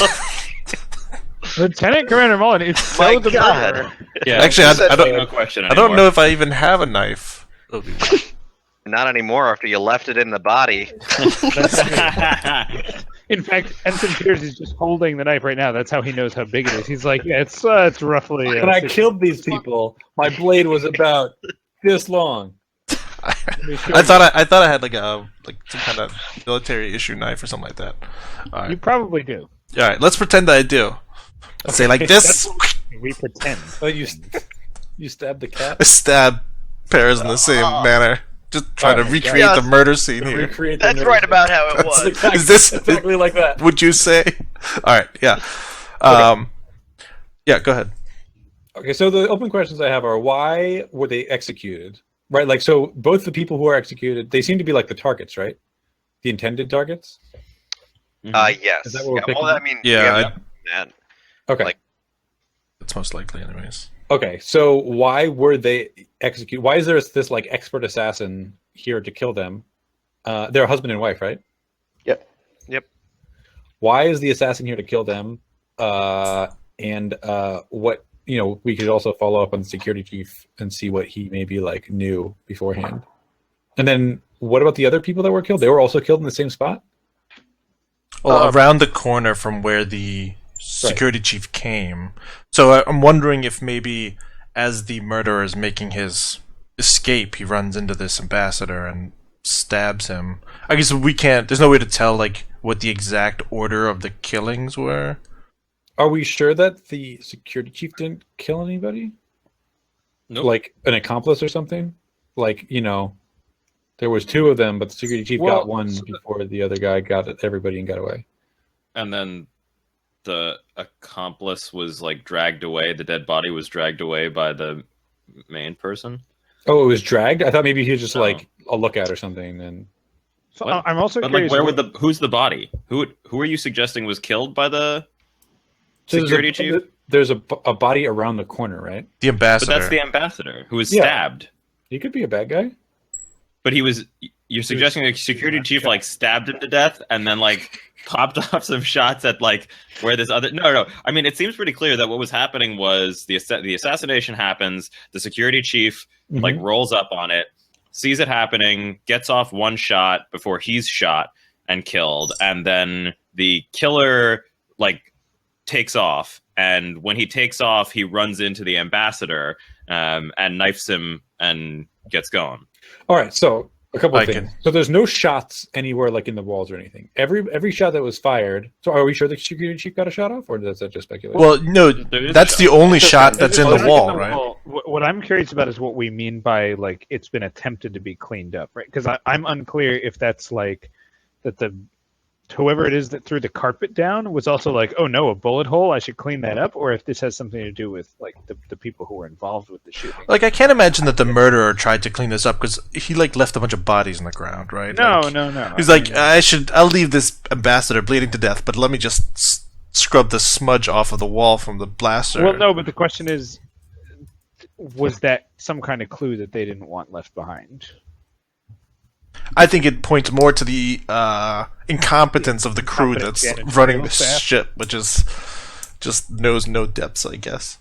Lieutenant Commander Mullen, it's so the murderer. Yeah, actually, I don't. No question I don't know if I even have a knife. not anymore after you left it in the body. In fact, Ensign Peters is just holding the knife right now. That's how he knows how big it is. He's like, yeah, it's roughly. When I killed these people, my blade was about this long. I thought I had like some kind of military issue knife or something like that. All right. You probably do. All right, let's pretend that I do. Let's say like this. We pretend. Oh, you stabbed the cat? I stab Perez in the same manner. Just trying to recreate the murder scene here. That's right about how it was. Exactly, Is this exactly like that? Would you say? All right, yeah. Yeah, go ahead. Okay, so the open questions I have are: why were they executed? Right, like so. Both the people who are executed, they seem to be like the targets, right? The intended targets. Yes. Is that what we're picking well, I up? mean, Yeah, that. Okay. Like- It's most likely, anyways. Okay, so why were they executed? Why is there this like expert assassin here to kill them? They're a husband and wife, right? Yep. Why is the assassin here to kill them? And what we could also follow up on the security chief and see what he maybe like knew beforehand. And then what about the other people that were killed? They were also killed in the same spot? Well, around the corner from where the security chief came. So I'm wondering if maybe as the murderer is making his escape, he runs into this ambassador and stabs him. I guess there's no way to tell like what the exact order of the killings were. Are we sure that the security chief didn't kill anybody? Nope. Like an accomplice or something? Like, there was 2 of them, but the security chief got one before the other guy got everybody and got away. And then the accomplice was like dragged away. The dead body was dragged away by the main person. Oh, it was dragged? I thought maybe he was just like a lookout or something. And So What? I'm also But curious. like, who's the body? Who are you suggesting was killed by the security chief? There's a body around the corner, right? The ambassador. But that's the ambassador who was Yeah. stabbed. He could be a bad guy. But you're suggesting the security chief like stabbed him to death and then like popped off some shots at like where this other no. I mean, it seems pretty clear that what was happening was the assassination happens. The security chief like rolls up on it, sees it happening, gets off one shot before he's shot and killed, and then the killer like takes off. And when he takes off, he runs into the ambassador and knifes him and gets going. All right, so a couple of Like things. So there's no shots anywhere like in the walls or anything. Every shot that was fired. So are we sure the security chief got a shot off, or is that just speculation? Well, no, There is a that's shot. the only shot that's in the wall, right? What I'm curious about is what we mean by like it's been attempted to be cleaned up, right? Because I'm unclear if that's like that whoever it is that threw the carpet down was also like, oh no, a bullet hole, I should clean that up, or if this has something to do with like the people who were involved with the shooting. Like, I can't imagine that the murderer tried to clean this up because he like left a bunch of bodies on the ground, right? No. He's like, I'll leave this ambassador bleeding to death, but let me just scrub the smudge off of the wall from the blaster. Well, no, but the question is, was that some kind of clue that they didn't want left behind? I think it points more to the incompetence of the crew that's running the ship, which is just knows no depths, I guess.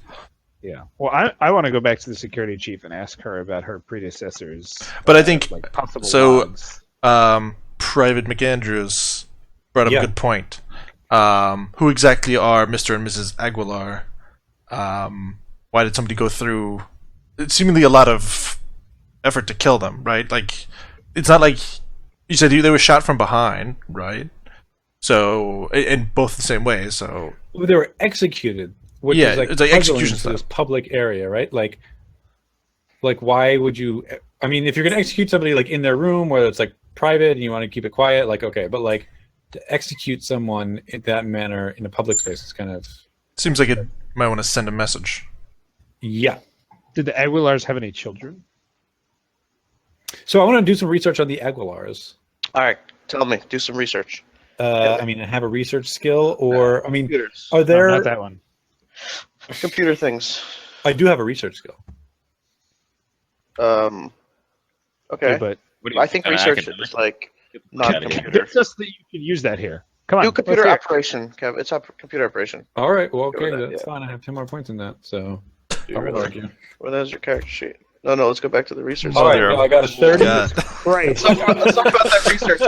Yeah. Well, I want to go back to the security chief and ask her about her predecessors. But I think possible so. logs. Private McAndrews brought up Yeah. a good point. Who exactly are Mr. and Mrs. Aguilar? Why did somebody go through seemingly a lot of effort to kill them, right? Like, it's not like you said they were shot from behind, right? So, in both the same way. So They were executed, which Yeah, is like it's like puzzling execution to this style. public area, right? Like why would you? I mean, if you're going to execute somebody like in their room, whether it's like private and you want to keep it quiet, like okay, but like to execute someone in that manner in a public space is kind of seems like it might want to send a message. yeah. Did the Aguilars have any children? So I want to do some research on the Aguilars. All right, tell me. Do some research. I mean, I have a research skill, or I mean, Computers. are No, there? not that one. Computer things. I do have a research skill. Okay. But What do you I think research is like not Academic. computer. it's just that you can use that here. Come on. Do computer let's operation, Kev. It's a computer operation. All right, well, Go okay, with that, that's yeah. fine. I have 10 more points in that, so Do I you will really? argue. Well, there's your character sheet. No, let's go back to the research. All right, Zero. well, I got a 30. God, hear. Christ. Let's talk about that research.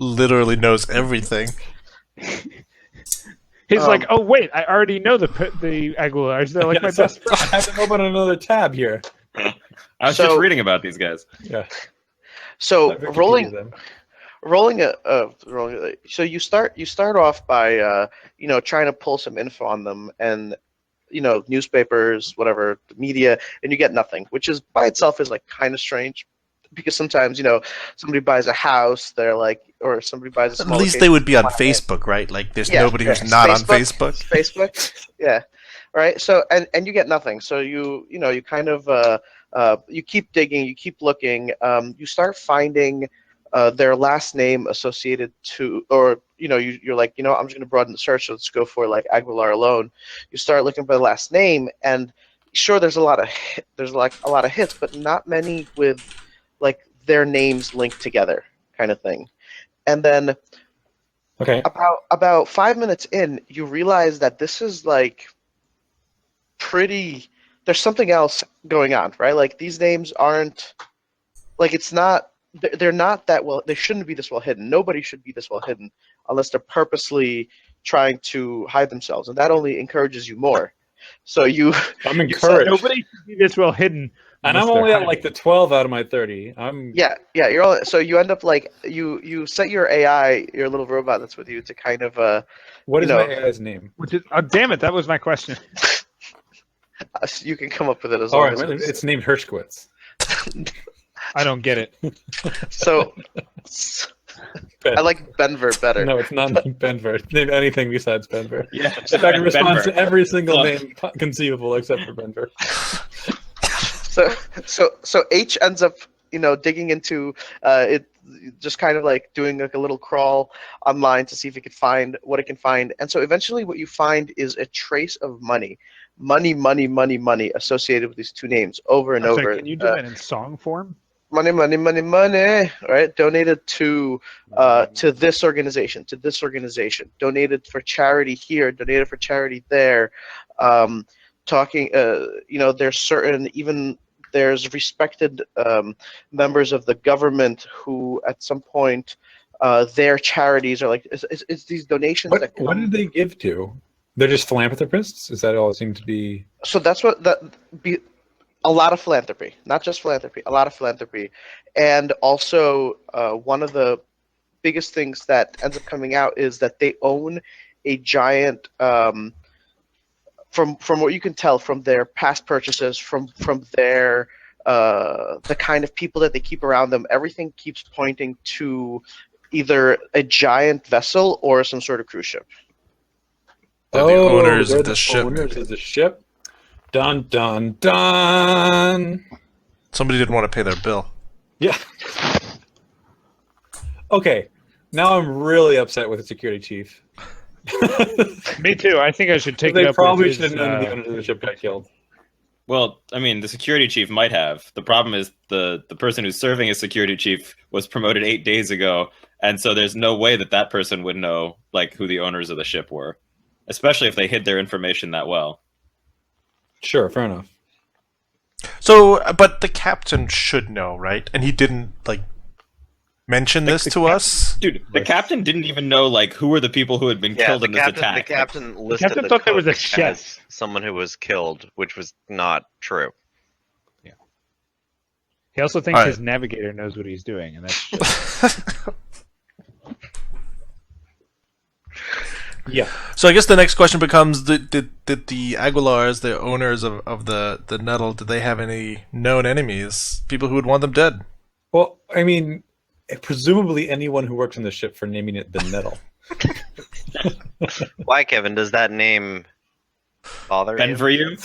literally knows everything. He's like, oh wait, I already know the Aguilars. They're like my best I friends. have to open another tab here. I was So- just reading about these guys. Yeah. So Wikipedia rolling them. so you start off by trying to pull some info on them, and newspapers, whatever, the media, and you get nothing, which is by itself is like kind of strange, because sometimes somebody buys a house, they're like, or somebody buys a At small least they would be on planet. Facebook, right? Like, there's Yeah, nobody who's yeah. not on Facebook. Facebook, yeah, right. So and you get nothing. So you kind of you keep digging, you keep looking. You start finding their last name associated to, or you're like, I'm just going to broaden the search. So let's go for like Aguilar alone. You start looking for the last name, and sure, there's a lot of hits, but not many with like their names linked together, kind of thing. And then Okay. about 5 minutes in, you realize that this is like pretty. There's something else going on, right? Like these names aren't like it's not. They're not that well. They shouldn't be this well hidden. Nobody should be this well hidden unless they're purposely trying to hide themselves, and that only encourages you more. So I'm encouraged. Nobody should be this well hidden. And I'm unless they're only at hiding. like the 12 out of my 30. I'm yeah. You're all, so you end up like you set your AI, your little robot that's with you, to kind of What is you my know. AI's name? Which is, oh, damn it, that was my question. You can come up with it as All long right, as it's named Hershkowitz. I don't get it. so. I like Benver better. No, it's not named Benver. Name anything besides Benver. Yeah. In fact, it responds to every single Look. name conceivable except for Benver. So H ends up digging into it, just kind of like doing like a little crawl online to see if it could find what it can find. And so eventually what you find is a trace of money associated with these two names over and I'm over. sorry, can you do that in song form? Money, right? Donated to this organization, donated for charity here, donated for charity there. Talking, there's respected members of the government who at some point their charities are like, it's these donations that come. What did they give to? They're just philanthropists? Is that all it seemed to be? So that's a lot of philanthropy, not just philanthropy, a lot of philanthropy. And also one of the biggest things that ends up coming out is that they own a giant, from what you can tell from their past purchases, from their the kind of people that they keep around them, everything keeps pointing to either a giant vessel or some sort of cruise ship. They're the owners they're of the ship. Owners of the ship. Dun dun dun. Somebody didn't want to pay their bill. Yeah. Okay. Now I'm really upset with the security chief Me too. I think I should take it They up probably with should have his, known the owner of the ship got killed. Well, I mean, the security chief might have. The problem is the person who's serving as security chief was promoted 8 days ago, and so there's no way that person would know like who the owners of the ship were, especially if they hid their information that well. Sure, fair enough. So, but the captain should know, right? And he didn't like mention this to us. Dude, the captain didn't even know like who were the people who had been killed in this attack. The captain listed captain the thought there was a cook chef. as someone who was killed, which was not true. He also thinks All right. his navigator knows what he's doing, and that's Yeah. So I guess the next question becomes: Did the Aguilars, the owners of the Nettle, did they have any known enemies? People who would want them dead? Well, I mean, presumably anyone who works on the ship for naming it the Nettle. Why, Kevin? Does that name bother Ben you? for you?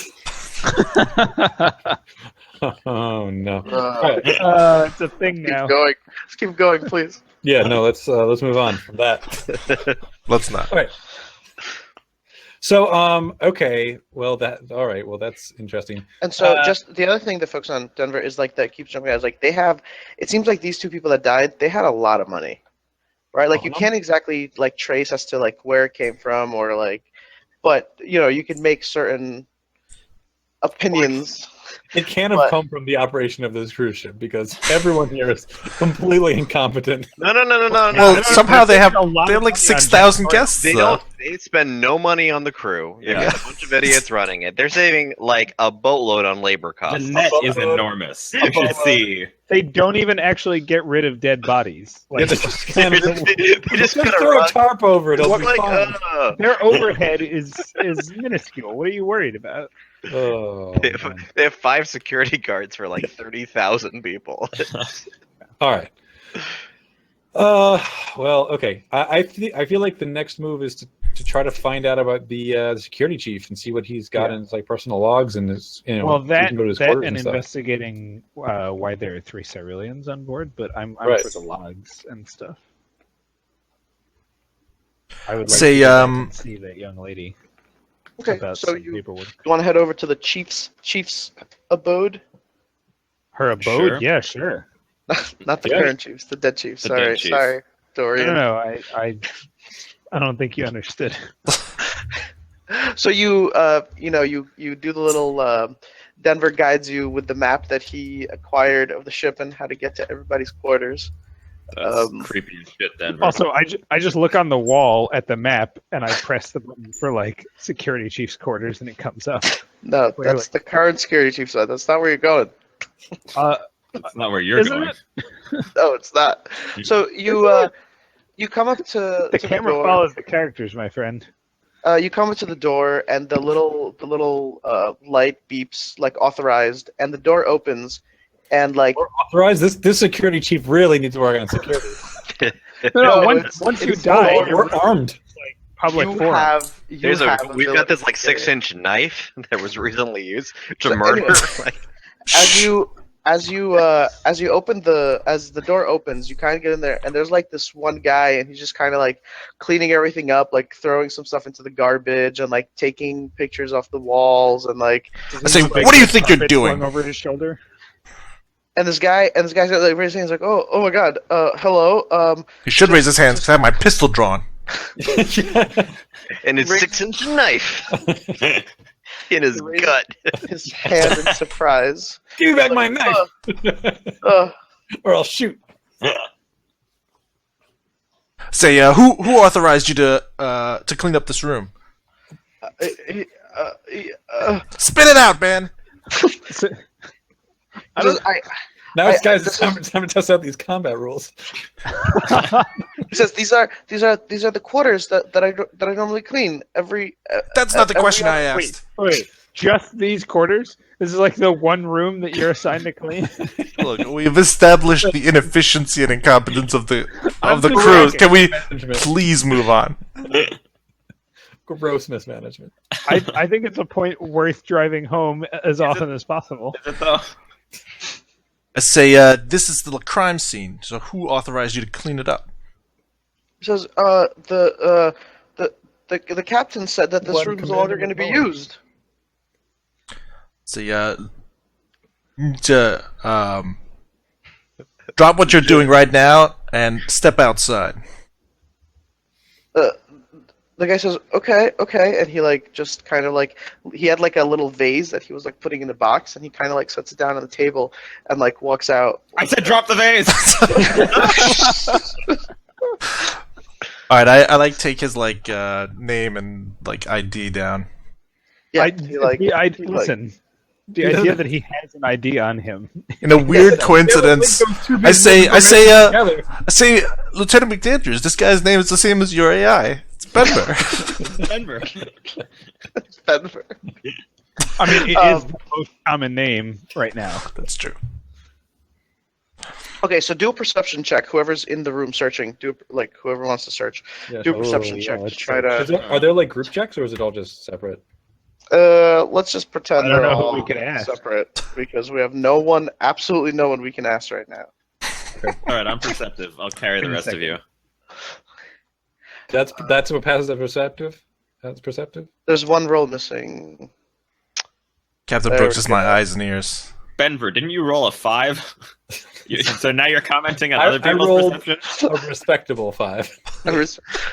Oh no. it's a thing Keep now. going. Let's keep going, please. Yeah, no. Let's move on from that. Let's not. All right. So, okay. Well, all right. Well, that's interesting. And so, just the other thing that folks on Denver is like that keeps jumping out is like they have. It seems like these two people that died, they had a lot of money, right? Like you can't exactly like trace as to like where it came from or like, but you know you can make certain opinions. It can't have come from the operation of this cruise ship because everyone here is completely incompetent. No. Well, somehow they have like 6,000 guests. They though. don't. They spend no money on the crew. They Yeah. got a bunch of idiots running it. They're saving like a boatload on labor The costs. net is enormous. You should see. They don't even actually get rid of dead bodies. Like, They just kind of They just gotta throw a run. tarp over it. It'll be Like, fine. their overhead is minuscule. What are you worried about? Oh, man. They have 5 security guards for like 30,000 people. All right. Well, okay. I feel like the next move is to try to find out about the security chief and see what he's got in his like personal logs and his Well, so he that can go to his that quarters and and stuff. investigating why there are 3 Cyrillians on board, but I'm Right. for the logs and stuff. I would like Say, to go back and see that young lady Okay, about so some you paperwork. want to head over to the chief's abode? Her abode? Sure. Yeah, sure. Not the Yeah. current chiefs, the dead chief. The Sorry, dead chief. sorry, Dorian. No, I don't think you understood. So you you do the little Denver guides you with the map that he acquired of the ship and how to get to everybody's quarters. That's creepy as shit, Denver. Also, I just look on the wall at the map and I press the button for like security chief's quarters and it comes up. No, Clearly. that's the current security chief side. That's not where you're going. That's not where you're Isn't going. it? No, it's not. So you come up to The to camera door. follows the characters, my friend. You come up to the door and the little light beeps like authorized, and the door opens, and like We're authorized. This security chief really needs to work on security. No, No, once you it's die, all- you're We're armed. public you forum. have We've got this like ability to 6-inch knife that was recently used to So murder. anyways. Like, as you open as the door opens, you kind of get in there, and there's like this one guy, and he's just kind of like cleaning everything up, like throwing some stuff into the garbage, and like taking pictures off the walls, and like. I say, what do you think you're Carpet doing? flung over his shoulder. And this guy's got like raising hands, like, oh my god, hello, He should raise his hands because I have my pistol drawn. and his Ring- 6-inch knife in his Ring- gut. his hand in surprise. Give me back my knife, or I'll shoot. Say, who authorized you to clean up this room? Spit it out, man. Now it's guys, this it's time to test out these combat rules. He says these are the quarters that I normally clean every. That's not the every question I other- asked. Wait, just these quarters? This is like the one room that you're assigned to clean. Look, we've established the inefficiency and incompetence of the I'm just crew. asking. Can we Management. please move on? Gross mismanagement. I think it's a point worth driving home as often as possible. Is it though? I say, this is the crime scene. So who authorized you to clean it up? He says the the captain said that this One room's no longer going to be Commander used. So drop what you're doing right now and step outside. The guy says, "Okay," and he like just kind of like he had like a little vase that he was like putting in the box, and he kind of like sets it down on the table and like walks out. I said drop the vase. All right, I like take his like name and like ID down. Yeah, Listen. The idea that he has an ID on him. In a weird coincidence, I say, Lieutenant McDandrews, this guy's name is the same as your AI. It's Benver. Denver. Denver. I mean, it is the most common name right now. That's true. Okay, so do a perception check. Whoever's in the room searching, whoever wants to search, do a perception check to try to. Are there like group checks, or is it all just separate? Let's just pretend I don't they're know who all we can ask. separate because we have no one, absolutely no one we can ask right now. All right, I'm perceptive. I'll carry the rest of you. That's what passes as perceptive. That's perceptive. There's one roll missing. Captain There Brooks we is go. my eyes and ears. Benver, didn't you roll a 5? So now you're commenting on I other people's rolled perception? a respectable 5.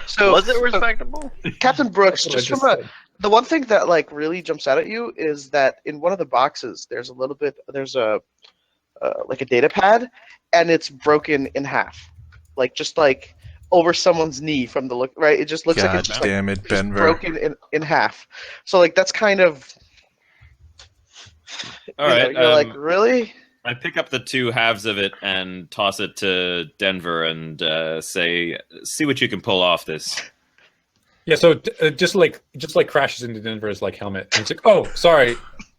So Was it respectable? Captain Brooks, That's what I just just from said. the one thing that like really jumps out at you is that in one of the boxes there's a like a data pad, and it's broken in half, like just like over someone's knee from the look. Right, it just looks like God it's just, damn it, just Benver. broken in half. So like that's kind of. All right. You're like, really? I pick up the two halves of it and toss it to Denver and say, "See what you can pull off this." Yeah, so just like crashes into Denver's like helmet, and it's like, oh, sorry,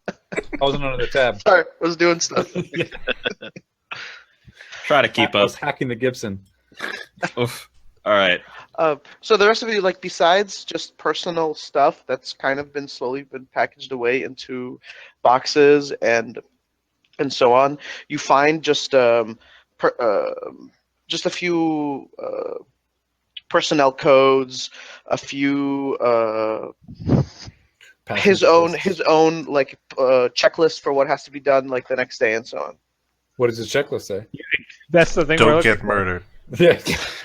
I wasn't on the tab. Sorry, I was doing stuff. Try to keep I was us. hacking the Gibson. Oof. All right. So the rest of you, like, besides just personal stuff that's kind of been slowly packaged away into boxes and so on, you find just a few personnel codes, a few his own like checklist for what has to be done like the next day and so on. What does his checklist say? That's the thing. we're Don't looking get for. murdered. Yeah,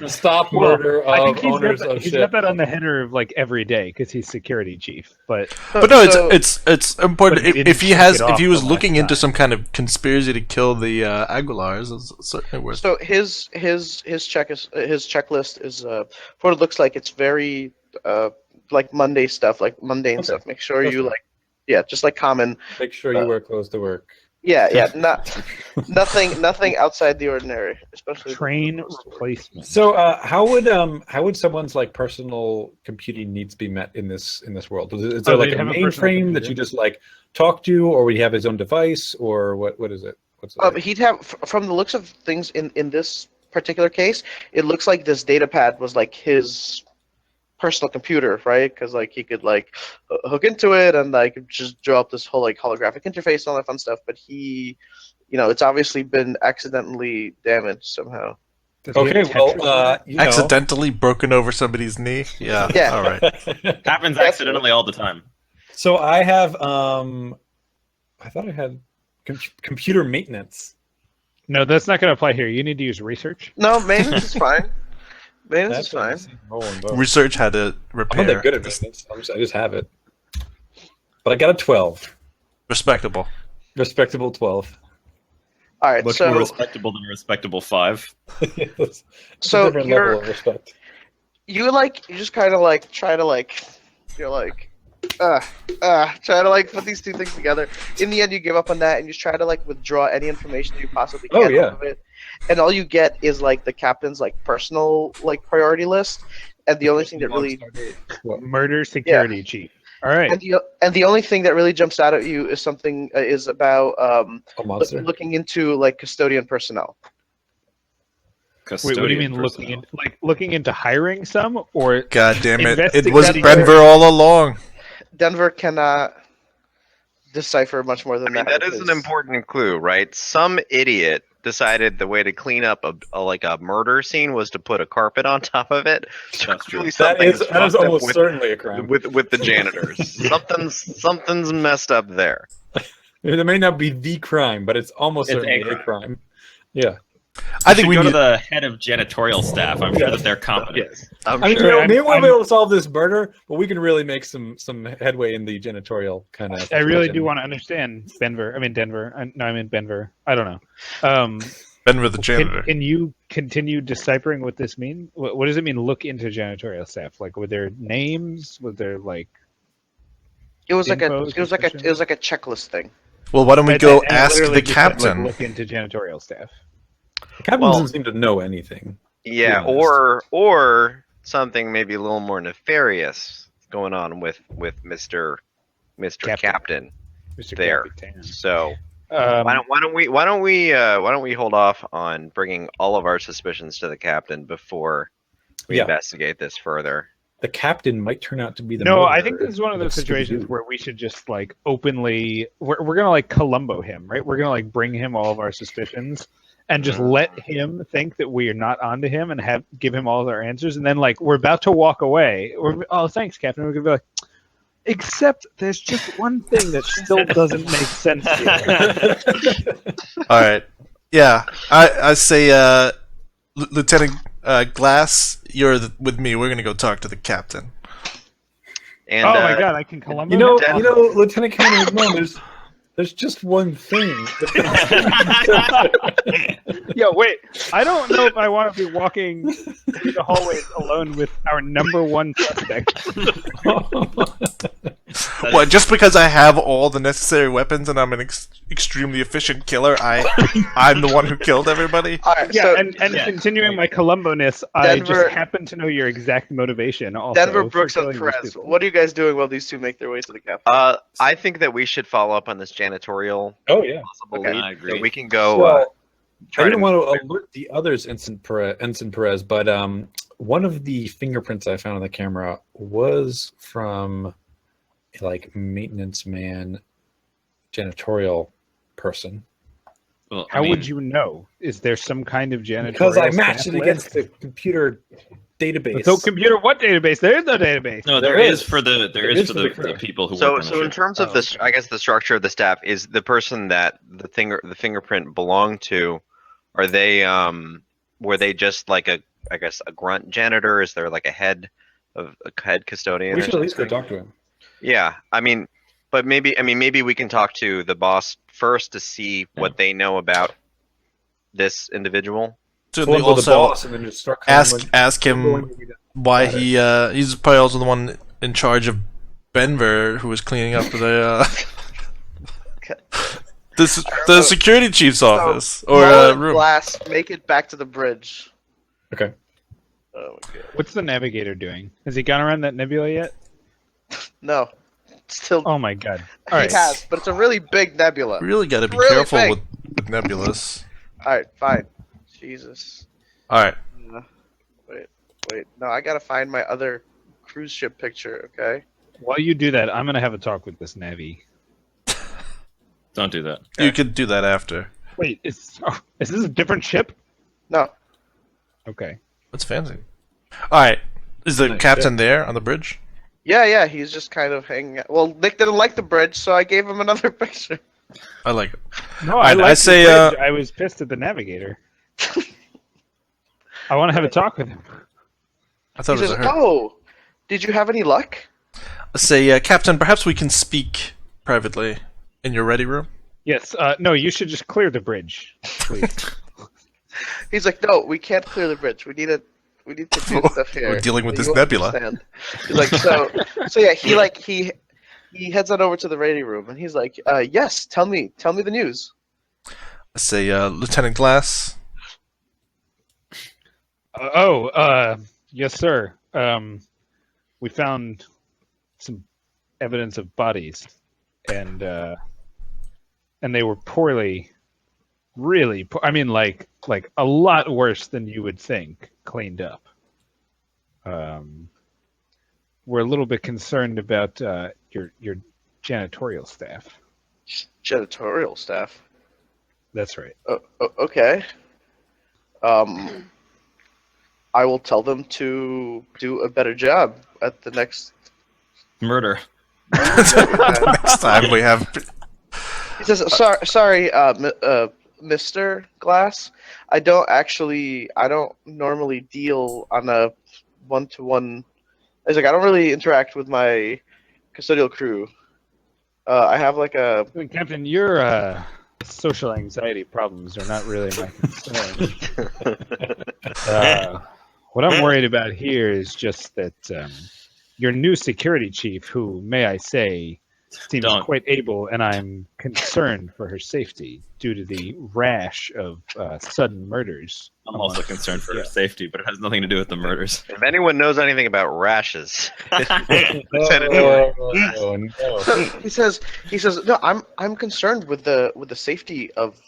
stop murder I of think owners of he's ship. got that on the header of like every day because he's security chief. But But no, So- it's important. But he If he didn't has, check it if he off was the looking last into time. some kind of conspiracy to kill the Aguilars, it's certainly worth. So his checklist is for what it looks like. It's very like Monday stuff, like mundane Okay. stuff. Make sure That's you fine. just like common. Make sure you wear clothes to work. Yeah, nothing outside the ordinary, especially train replacement. So, how would someone's like personal computing needs be met in this world? Is there like they'd a have a personal mainframe that computer. you just like talk to, or would he have his own device, or what is it? What's it like? He'd have, from the looks of things in this particular case, it looks like this data pad was like his personal computer, right? Because like he could like hook into it and like just draw up this whole like holographic interface and all that fun stuff. But he, it's obviously been accidentally damaged somehow. Okay, well, Accidentally broken over somebody's knee. Yeah. Yeah. All right. Happens accidentally all the time. So I have, I thought I had computer maintenance. No, that's not going to apply here. You need to use research. No, maintenance is fine. Maintenance is what I'm fine. rolling, though. Research how to I'm repair. not that good at maintenance. I just have it. But I got a 12. Respectable. Respectable 12. All right, Much so more respectable than a respectable 5. It's a So different level of respect. you just kind of like try to like you're like try to like put these two things together. In the end, you give up on that and you just try to like withdraw any information that you possibly can yeah. out of it. And all you get is like the captain's like personal like priority list, and the only thing that really Murder security chief. All right. and the only thing that really jumps out at you is something is about A monster. looking into like custodian personnel. Wait, what do you mean looking into hiring some or God damn it! It Investigating was their- Benver all along. Denver cannot decipher much more than I mean, that. that is an important clue, right? Some idiot decided the way to clean up a murder scene was to put a carpet on top of it. So That's true. clearly That is fucked up almost certainly a crime. with the janitors. something's messed up there. It may not be the crime, but it's almost It's certainly a a crime. Yeah. I think we go to need. the head of janitorial staff. I'm sure that they're competent. Yes. I'm I mean, sure. maybe we'll be able to solve this murder, but we can really make some headway in the janitorial kind of. I really do want to understand Denver. I mean Denver. No, I mean Denver. I don't know. Denver the janitor. Can you continue deciphering what this means? What does it mean? Look into janitorial staff. Like, were there names? Was there like? It was like Info, a checklist thing. Well, why don't we And- go and ask literally the just said, captain? Like, look into janitorial staff. The captain Well- doesn't seem to know anything. Yeah, to be honest. or something maybe a little more nefarious going on with Mr. Captain Mr. there. Capitan. So Um, why don't we hold off on bringing all of our suspicions to the captain before we Yeah. investigate this further? The captain might turn out to be the. No, I murderer. think this is one of those Let's situations Scooby-Doo. where we should just like openly we're gonna like Columbo him, right? We're gonna like bring him all of our suspicions and just let him think that we are not onto him and give him all of our answers, and then like we're about to walk away. Oh, thanks, Captain. We're gonna be like, except there's just one thing that still doesn't make sense here. All right. Yeah, I say, Lieutenant Glass, you're with me. We're gonna go talk to the captain. And Oh my god, I can Columbo. You know, him? Lieutenant Commander, there's just one thing. Yeah, wait. I don't know if I want to be walking through the hallways alone with our number one suspect. What? Just because I have all the necessary weapons and I'm an extremely efficient killer, I'm the one who killed everybody. All right, Yeah, so and continuing my Columbo-ness, I Denver- just happen to know your exact motivation. Also, Denver, for Brooks, and killing these Perez, people. what are you guys doing while these two make their way to the captain? I think that we should follow up on this janitorial Oh yeah. possible Okay. lead. I agree. So we can go. Well, I try didn't to want to alert the others, Ensign Perez, but one of the fingerprints I found on the camera was from like maintenance man, janitorial person. Well, How would you know? Is there some kind of janitorial Because I staff matched it list? against the computer database. So computer, what database? There is no database. No, There there is is. for the There is for the the crew. people who So, work on the so in ship. terms of this, I guess the structure of the staff is the person that the fingerprint belonged to. Are they were they just like a grunt janitor? Is there like a head custodian? We or should at least go something? talk to him. Yeah, but maybe we can talk to the boss first to see what they know about this individual. Certainly Pull up with the also boss and then just start calling him ask him why he's probably also the one in charge of Denver who was cleaning up the security chief's office or Mullen, room. Glass, make it back to the bridge. Okay. Oh my god. What's the navigator doing? Has he gone around that nebula yet? No, still Oh my god! All he right. has, but it's a really big nebula. Really got to be Really careful big. with nebulas. All right, fine. Jesus. All right. Wait. No, I gotta find my other cruise ship picture. Okay. While you do that, I'm gonna have a talk with this Navi. Don't do that. You could do that after. Wait, is this a different ship? No. Okay. That's fancy. All right. Is the Nice, captain there on the bridge? Yeah. He's just kind of hanging out. Well, Nick didn't like the bridge, so I gave him another picture. I like it. No, I like say, the bridge. I was pissed at the navigator. I want to have a talk with him. I thought He it was says, a her. "Oh, did you have any luck?" I say, Captain, perhaps we can speak privately in your ready room. Yes. No, you should just clear the bridge, please. He's like, "No, we can't clear the bridge. We need to do stuff here. We're dealing with You this won't nebula." understand." He's like, so yeah, he heads on over to the ready room and he's like, "Yes, tell me the news." I say, Lieutenant Glass. Yes, sir. We found some evidence of bodies, and they were really I mean, like a lot worse than you would think, cleaned up. We're a little bit concerned about your janitorial staff. Janitorial staff. That's right. Okay. I will tell them to do a better job at the next. Murder. Next time we have. He says, "Sorry, Mr. Glass. I don't normally deal on a one-to-one. He's like, I don't really interact with my custodial crew. I have like a." I mean, Captain, your social anxiety problems are not really my concern. What I'm worried about here is just that your new security chief, who, may I say, seems quite able, and I'm concerned for her safety due to the rash of sudden murders. I'm also concerned for her safety, but it has nothing to do with the murders. If anyone knows anything about rashes, send it to me. no. He says, no, I'm concerned with the safety of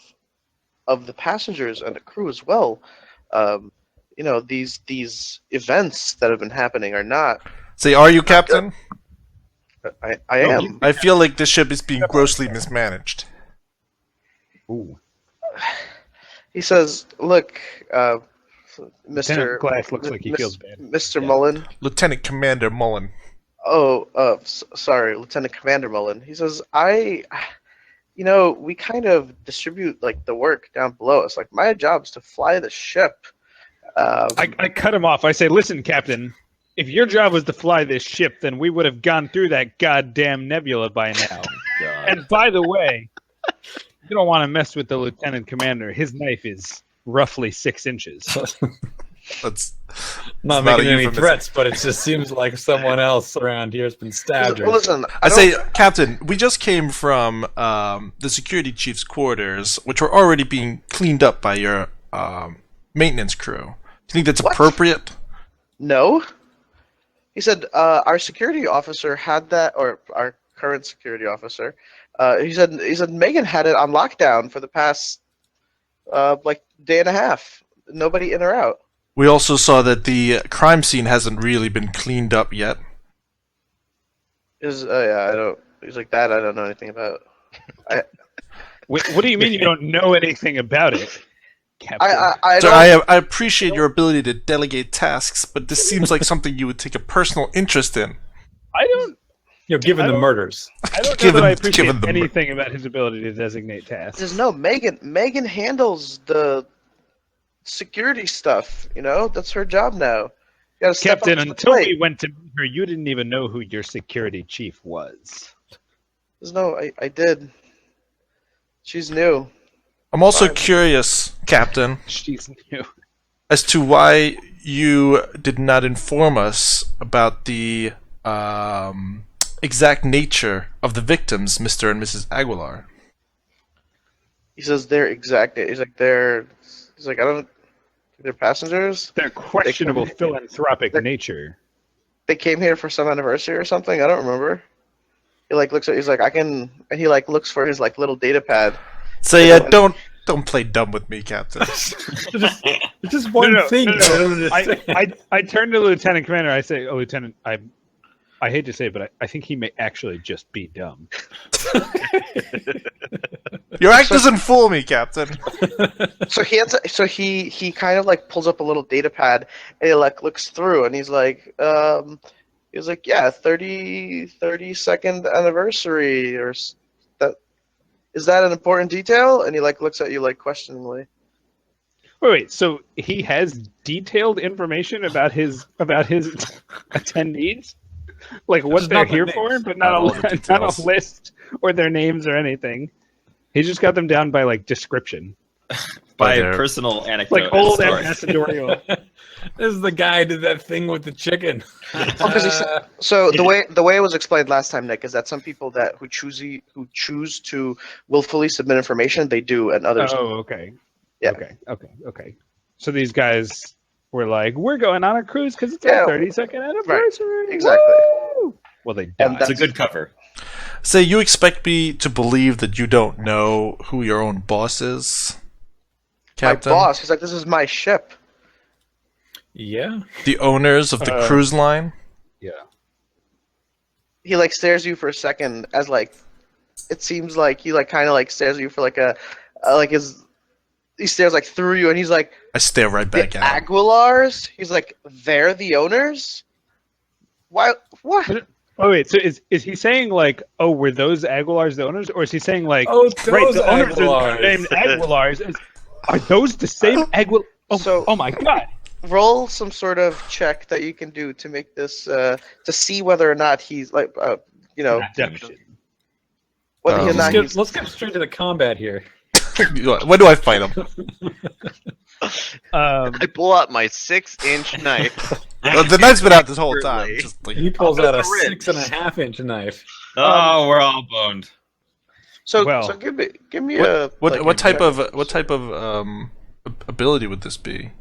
the passengers and the crew as well. These events that have been happening are not. Say, are you, Captain? I am. I feel like this ship is being grossly mismanaged. Ooh. He says, "Look, Mr. Lieutenant Glass looks like he feels bad. Mr. Mullen." Lieutenant Commander Mullen. Sorry, Lieutenant Commander Mullen. He says, we kind of distribute like the work down below us. Like my job's to fly the ship. I cut him off. I say, listen, Captain, if your job was to fly this ship, then we would have gone through that goddamn nebula by now. And by the way, you don't want to mess with the lieutenant commander. His knife is roughly 6 inches. That's Not not making a any euphemism. threats, but it just seems like someone else around here has been stabbed. Well, listen, I say, Captain, we just came from the security chief's quarters, which were already being cleaned up by your maintenance crew. Do you think that's What? appropriate? no. He said, our security officer had that, or our current security officer. He said Megan had it on lockdown for the past day and a half. Nobody in or out. We also saw that the crime scene hasn't really been cleaned up yet. He's like that. I don't know anything about. What do you mean you don't know anything about it, Captain? I So don't. I appreciate your ability to delegate tasks, but this seems like something you would take a personal interest in. I don't Given the murders. know Given- that I appreciate given the mur- anything about his ability to designate tasks. There's no Megan. Megan handles the security stuff. That's her job now. You gotta step Captain, up to the until plate. we went to meet her, you didn't even know who your security chief was. There's no. I did. She's new. I'm also Fine. curious, Captain, She's new. as to why you did not inform us about the exact nature of the victims, Mr. and Mrs. Aguilar. He says they're exact. He's like they're. He's like I don't. They're passengers. Their questionable They- philanthropic they- nature. They came here for some anniversary or something. I don't remember. He looks at. He's like I can. And he looks for his little data pad. So yeah, don't play dumb with me, Captain. It's just one thing. I turn to Lieutenant Commander. I say, "Oh, Lieutenant, I hate to say it, but I think he may actually just be dumb." Your act doesn't fool me, Captain. So he kind of pulls up a little data pad and he looks through and he's like yeah 32nd anniversary or that is that an important detail? And he looks at you questioningly. Wait. So he has detailed information about his attendees, like what Just they're not the here names. for, but Not not all the not details. a list or their names or anything. He just got them down by description, By their- personal anecdote. like old and story. ambassadorial. This is the guy who did that thing with the chicken. So the way it was explained last time, Nick, is that some people who choose to willfully submit information, they do, and others. Oh, okay. Yeah. Okay. So these guys were like, "We're going on a cruise because it's Yeah. our 32nd anniversary." Exactly. Woo! Well, they And died. It's a good cover. Say, you expect me to believe that you don't know who your own boss is, Captain? My boss. He's like, this is my ship. Yeah. The owners of the cruise line? Yeah. He stares at you for a second as it seems like he kind of stares at you for like he stares like through you, and he's like, I stare right the back at him. Aguilars? He's like, they're the owners? Why? What? Oh wait, so is he saying like, oh, were those Aguilars the owners, or is he saying like, Oh, right, those the owners Aguilars. are named Aguilars? Are those the same Aguilar? Oh my god! Roll some sort of check that you can do to make this to see whether or not he's like Deception. whether or not he's Let's get straight to the combat here. When do I fight him? I pull out my 6-inch knife. Well, the knife's been out this whole time. Really? Just like, He pulls out a Ribs. 6.5-inch knife. Oh, we're all boned. so Well, so give me a what type of ability would this be?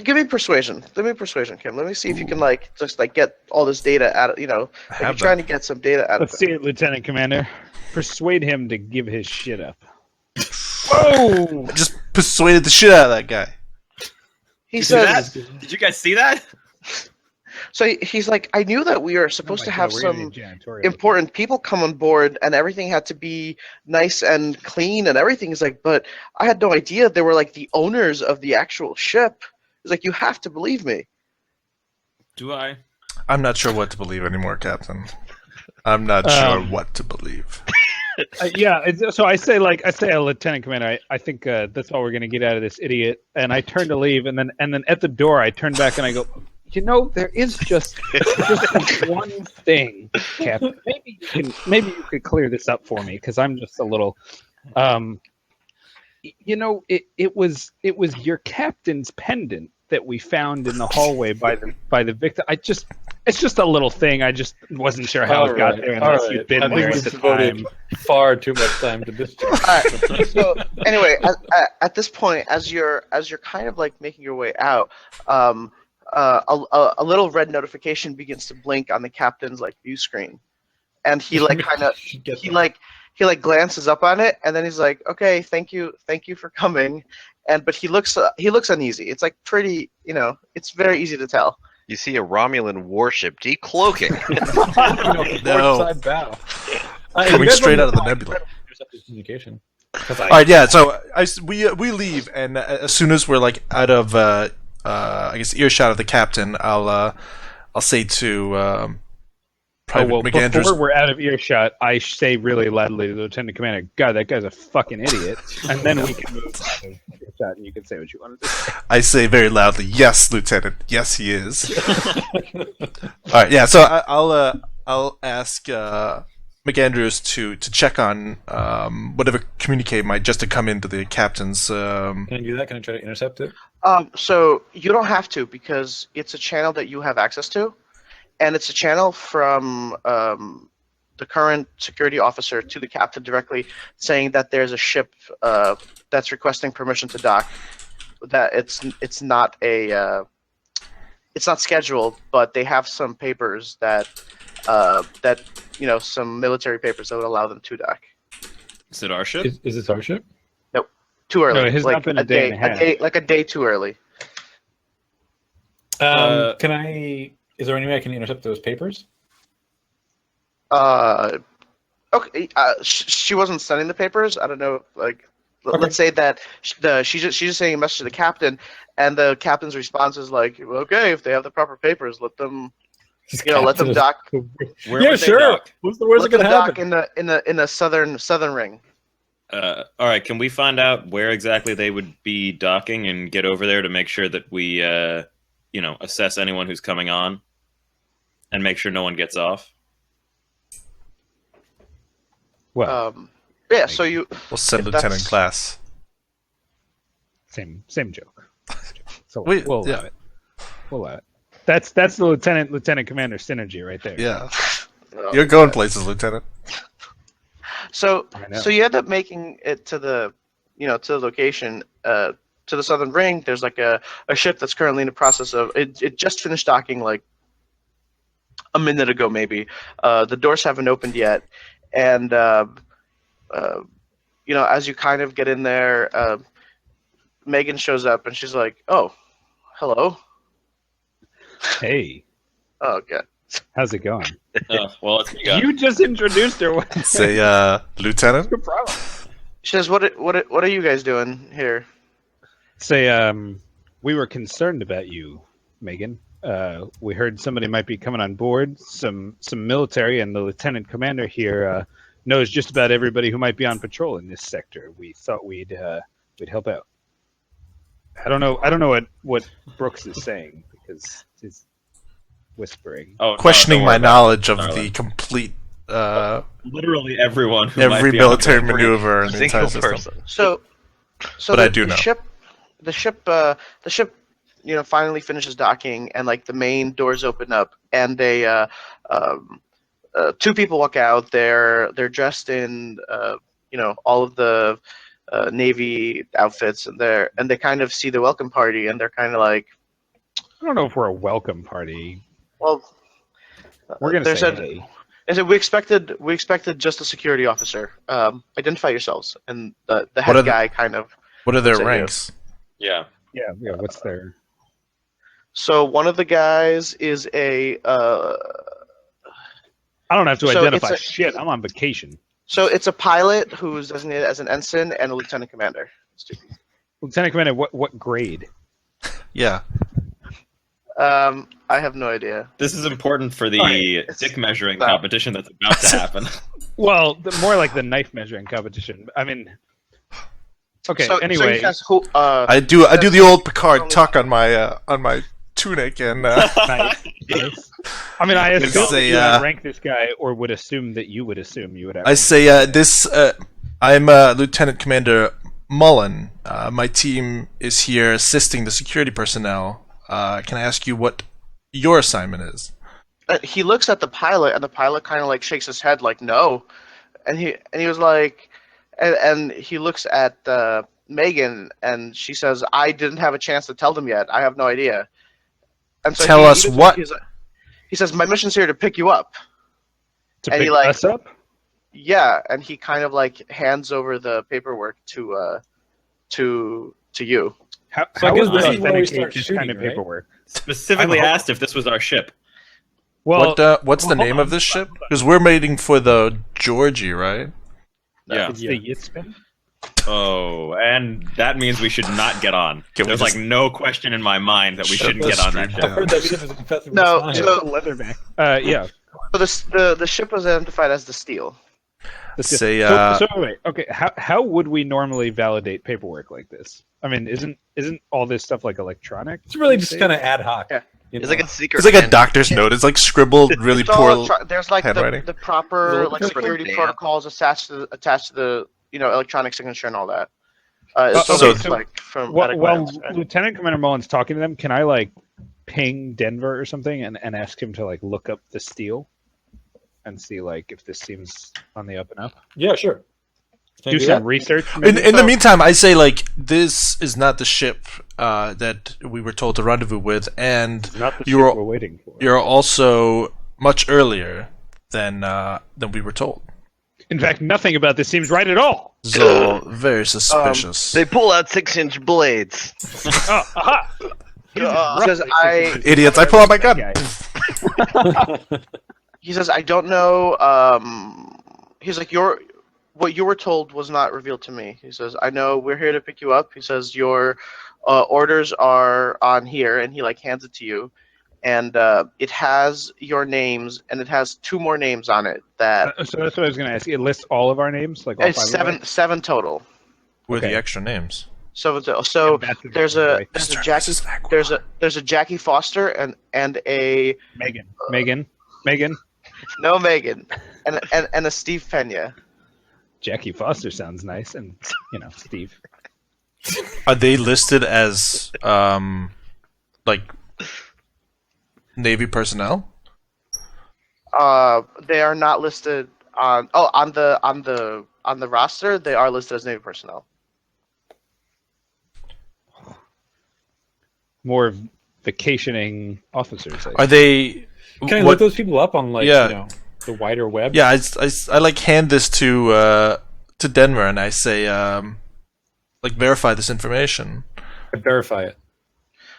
give me persuasion. Give me persuasion, Kim. Let me see if you can just get all this data out of like you're have trying to get some data out Let's of see it, Lieutenant Commander. Persuade him to give his shit up. Oh! I just persuaded the shit out of that guy. He Did you see says that? Did you guys see that? so. He's like, I knew that we were supposed Oh to my have God, we're gonna some need janitorial. important people come on board, and everything had to be nice and clean and everything. He's like, but I had no idea they were like the owners of the actual ship. He's like, you have to believe me. Do I? I'm not sure what to believe anymore, Captain. I'm not sure what to believe. So I say, Lieutenant Commander, I think that's all we're gonna get out of this idiot. And I turn to leave, and then at the door, I turn back and I go, there is just one thing, Captain. Maybe you could clear this up for me, because I'm just a little. It was your captain's pendant that we found in the hallway by the victim. It's just a little thing. I just wasn't sure how it got there unless you've been there at the time. Far too much time to this. All right. So anyway, at this point, as you're kind of like making your way out, a little red notification begins to blink on the captain's like view screen, and he like kind of he glances up on it, and then he's like, okay, thank you for coming, but he looks uneasy. It's like pretty, it's very easy to tell. You see a Romulan warship decloaking. No. Side bow. Coming straight out of the nebula. Communication. All right, yeah. So we leave, and as soon as we're like out of I guess earshot of the captain, I'll say to Private McAndrews. Before we're out of earshot, I say really loudly to the Lieutenant Commander, God, that guy's a fucking idiot. And then we can move out of earshot, and you can say what you want to say. I say very loudly, "Yes, Lieutenant. Yes, he is." All right, yeah. So I'll ask McAndrews to check on whatever communique might just to come into the captain's. Can I do that? Can I try to intercept it? So you don't have to, because it's a channel that you have access to, and it's a channel from the current security officer to the captain directly, saying that there's a ship that's requesting permission to dock. That it's not scheduled, but they have some papers that some military papers that would allow them to dock. Is it our ship? Is this our ship? Nope, too early. No, it has not been a day and a half. Like a day too early. Can I? Is there any way I can intercept those papers? Okay. She wasn't sending the papers. I don't know. Like, let's say that she's just saying a message to the captain, and the captain's response is like, "Okay, if they have the proper papers, let them, let them dock. Where Yeah, would they sure. dock? What's the worst Let that them could dock happen? in the southern ring." All right, can we find out where exactly they would be docking and get over there to make sure that we, assess anyone who's coming on and make sure no one gets off? Well, Yeah. So you. We'll send If Lieutenant that's- Glass. same joke. So Wait, we'll yeah. allow it. We'll allow it. That's the Lieutenant Commander synergy right there. Yeah, you're going places, Lieutenant. So I know. so you end up making it to the location, to the southern ring. There's like a ship that's currently in the process of it just finished docking like a minute ago maybe. The doors haven't opened yet, and as you kind of get in there, Megan shows up and she's like, "Oh, hello." Hey, Oh, okay. how's it going? Well, let's go. You just introduced her. What's Say, Lieutenant. the problem? She says, what are you guys doing here? Say, we were concerned about you, Megan. We heard somebody might be coming on board. Some military, and the lieutenant commander here knows just about everybody who might be on patrol in this sector. We thought we'd help out. I don't know what Brooks is saying because he's whispering. Oh, no, Questioning don't my worry about knowledge it, of the darling. complete, Literally everyone. Who might every be on military board. maneuver in the Single entire system. person. So But I do know. The ship, finally finishes docking, and like the main doors open up, and two people walk out. They're dressed in all of the Navy outfits, and they kind of see the welcome party, and they're kind of like, I don't know if we're a welcome party. well, We're gonna they say said, hey. they said we expected just a security officer. Identify yourselves, and the What are head the- guy kind of. What are their Looks at you. ranks? Yeah. Yeah. What's their? So one of the guys is a. I don't have to So identify it's a- shit. I'm on vacation. So it's a pilot who's designated as an ensign and a lieutenant commander. Lieutenant Commander, what grade? Yeah. I have no idea. This is important for the Alright, dick measuring that. competition that's about to happen. Well, more like the knife measuring competition. I mean, okay. So Anyway, he says who? I do the old Picard tuck on my tunic and nice. I mean, I assume say, you would rank this guy, or would assume that you would assume you would have. I say I'm Lieutenant Commander Mullen. My team is here assisting the security personnel. Can I ask you what your assignment is? He looks at the pilot, and the pilot kind of like shakes his head, like no, and he was like, and he looks at Megan, and she says, "I didn't have a chance to tell them yet. I have no idea." And so Tell he us what. He says, "My mission's here to pick you up." to and pick he, like- us up. Yeah, and he kind of like hands over the paperwork to you. How So I how guess would this we is where we authenticate start this shooting, kind of right? paperwork? Specifically I'm- asked if this was our ship. Well, What's the name of this ship? Because we're waiting for the Georgie, right? Yeah. it's the Yitzpin. Oh, and that means we should not get on. Can we There's just- like no question in my mind that we Shut shouldn't the get on that stream ship. I've heard that ship is a confessive No, sign. so- Leatherback. Yeah. So the ship was identified as the Steel. Say, So wait, okay. How would we normally validate paperwork like this? I mean, isn't all this stuff like electronic? It's really just kind of ad hoc. Yeah. you It's know? like a secret. it's like a hand. doctor's note. It's like scribbled really It's all poor. there's like handwriting. the proper Little like paper. security Yeah. protocols attached to the electronic signature and all that. so- it's like from While glance, right? Lieutenant Commander Mullen's talking to them, can I like ping Denver or something and ask him to like look up the Steel and see like if this seems on the up and up? Yeah, sure. Can Do I do some that? research. In Maybe? the meantime, I say like this is not the ship that we were told to rendezvous with, and Not the you're- ship we're waiting for. you're also much earlier than we were told. In fact, nothing about this seems right at all. So very suspicious. They pull out 6-inch blades. Oh, aha! Says Idiots! I pull out my gun. he says I don't know. He's like what you were told was not revealed to me. He says I know we're here to pick you up. He says your orders are on here, and he like hands it to you, and it has your names, and it has two more names on it that So that's what I was going to ask. It lists all of our names, like all it's five of us? seven total. With the Okay. extra names. So And that's the there's difference, a right? Jackie there's a Jackie Foster and a Megan, no Megan and a Steve Pena. Jackie Foster sounds nice, and Steve. Are they listed as like Navy personnel? They are not listed on the roster. They are listed as Navy personnel. More vacationing officers. Are they? Can I what- look those people up on like Yeah. the wider web? Yeah, I like hand this to Denver and I say like verify this information. Verify it.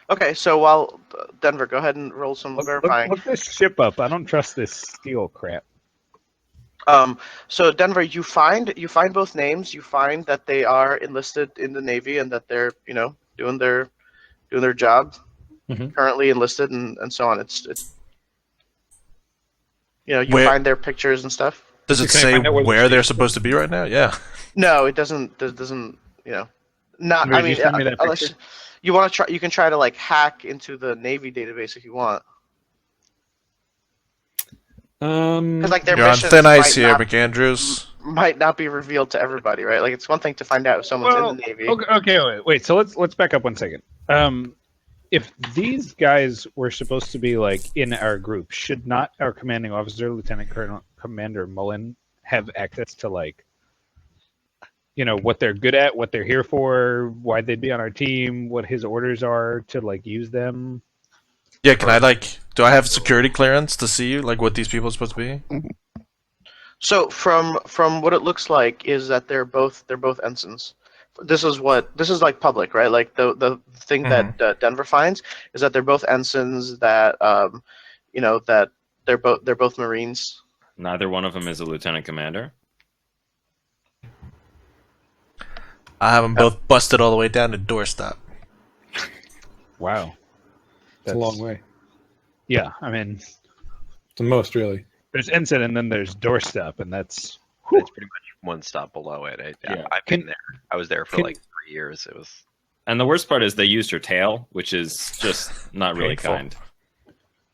Okay, so while Denver, go ahead and roll some verifying. Look this ship up. I don't trust this Steel crap. So Denver, you find both names. You find that they are enlisted in the Navy and that they're doing their job, currently enlisted and so on. It's you Where- find their pictures and stuff. Does it Can I say find out where they're supposed to be right now? Yeah. No, it doesn't. Doesn't not. Wait, I you mean, send me that unless picture? you want to try. You can try to like hack into the Navy database if you want. Because like their You're on missions thin ice might here, not- McAndrews. might not be revealed to everybody, right? Like it's one thing to find out if someone's in the Navy. Okay, wait. So let's back up 1 second. If these guys were supposed to be like in our group, should not our commanding officer, Lieutenant Colonel Commander Mullen, have access to like, what they're good at, what they're here for, why they'd be on our team, what his orders are to like use them? Yeah, can I do I have security clearance to see like what these people are supposed to be? So from what it looks like is that they're both ensigns. This is like public, right? Like the thing that Denver finds is that they're both ensigns. That that they're both Marines. Neither one of them is a lieutenant commander. I have them both busted all the way down to doorstop. Wow, It's a long way. Yeah, I mean, The most, really. there's ensign and then there's doorstep, and that's It's pretty much one stop below it. Yeah. I've been there. I was there for like 3 years. It was. And the worst part is they used her tail, which is just not really Painful. kind.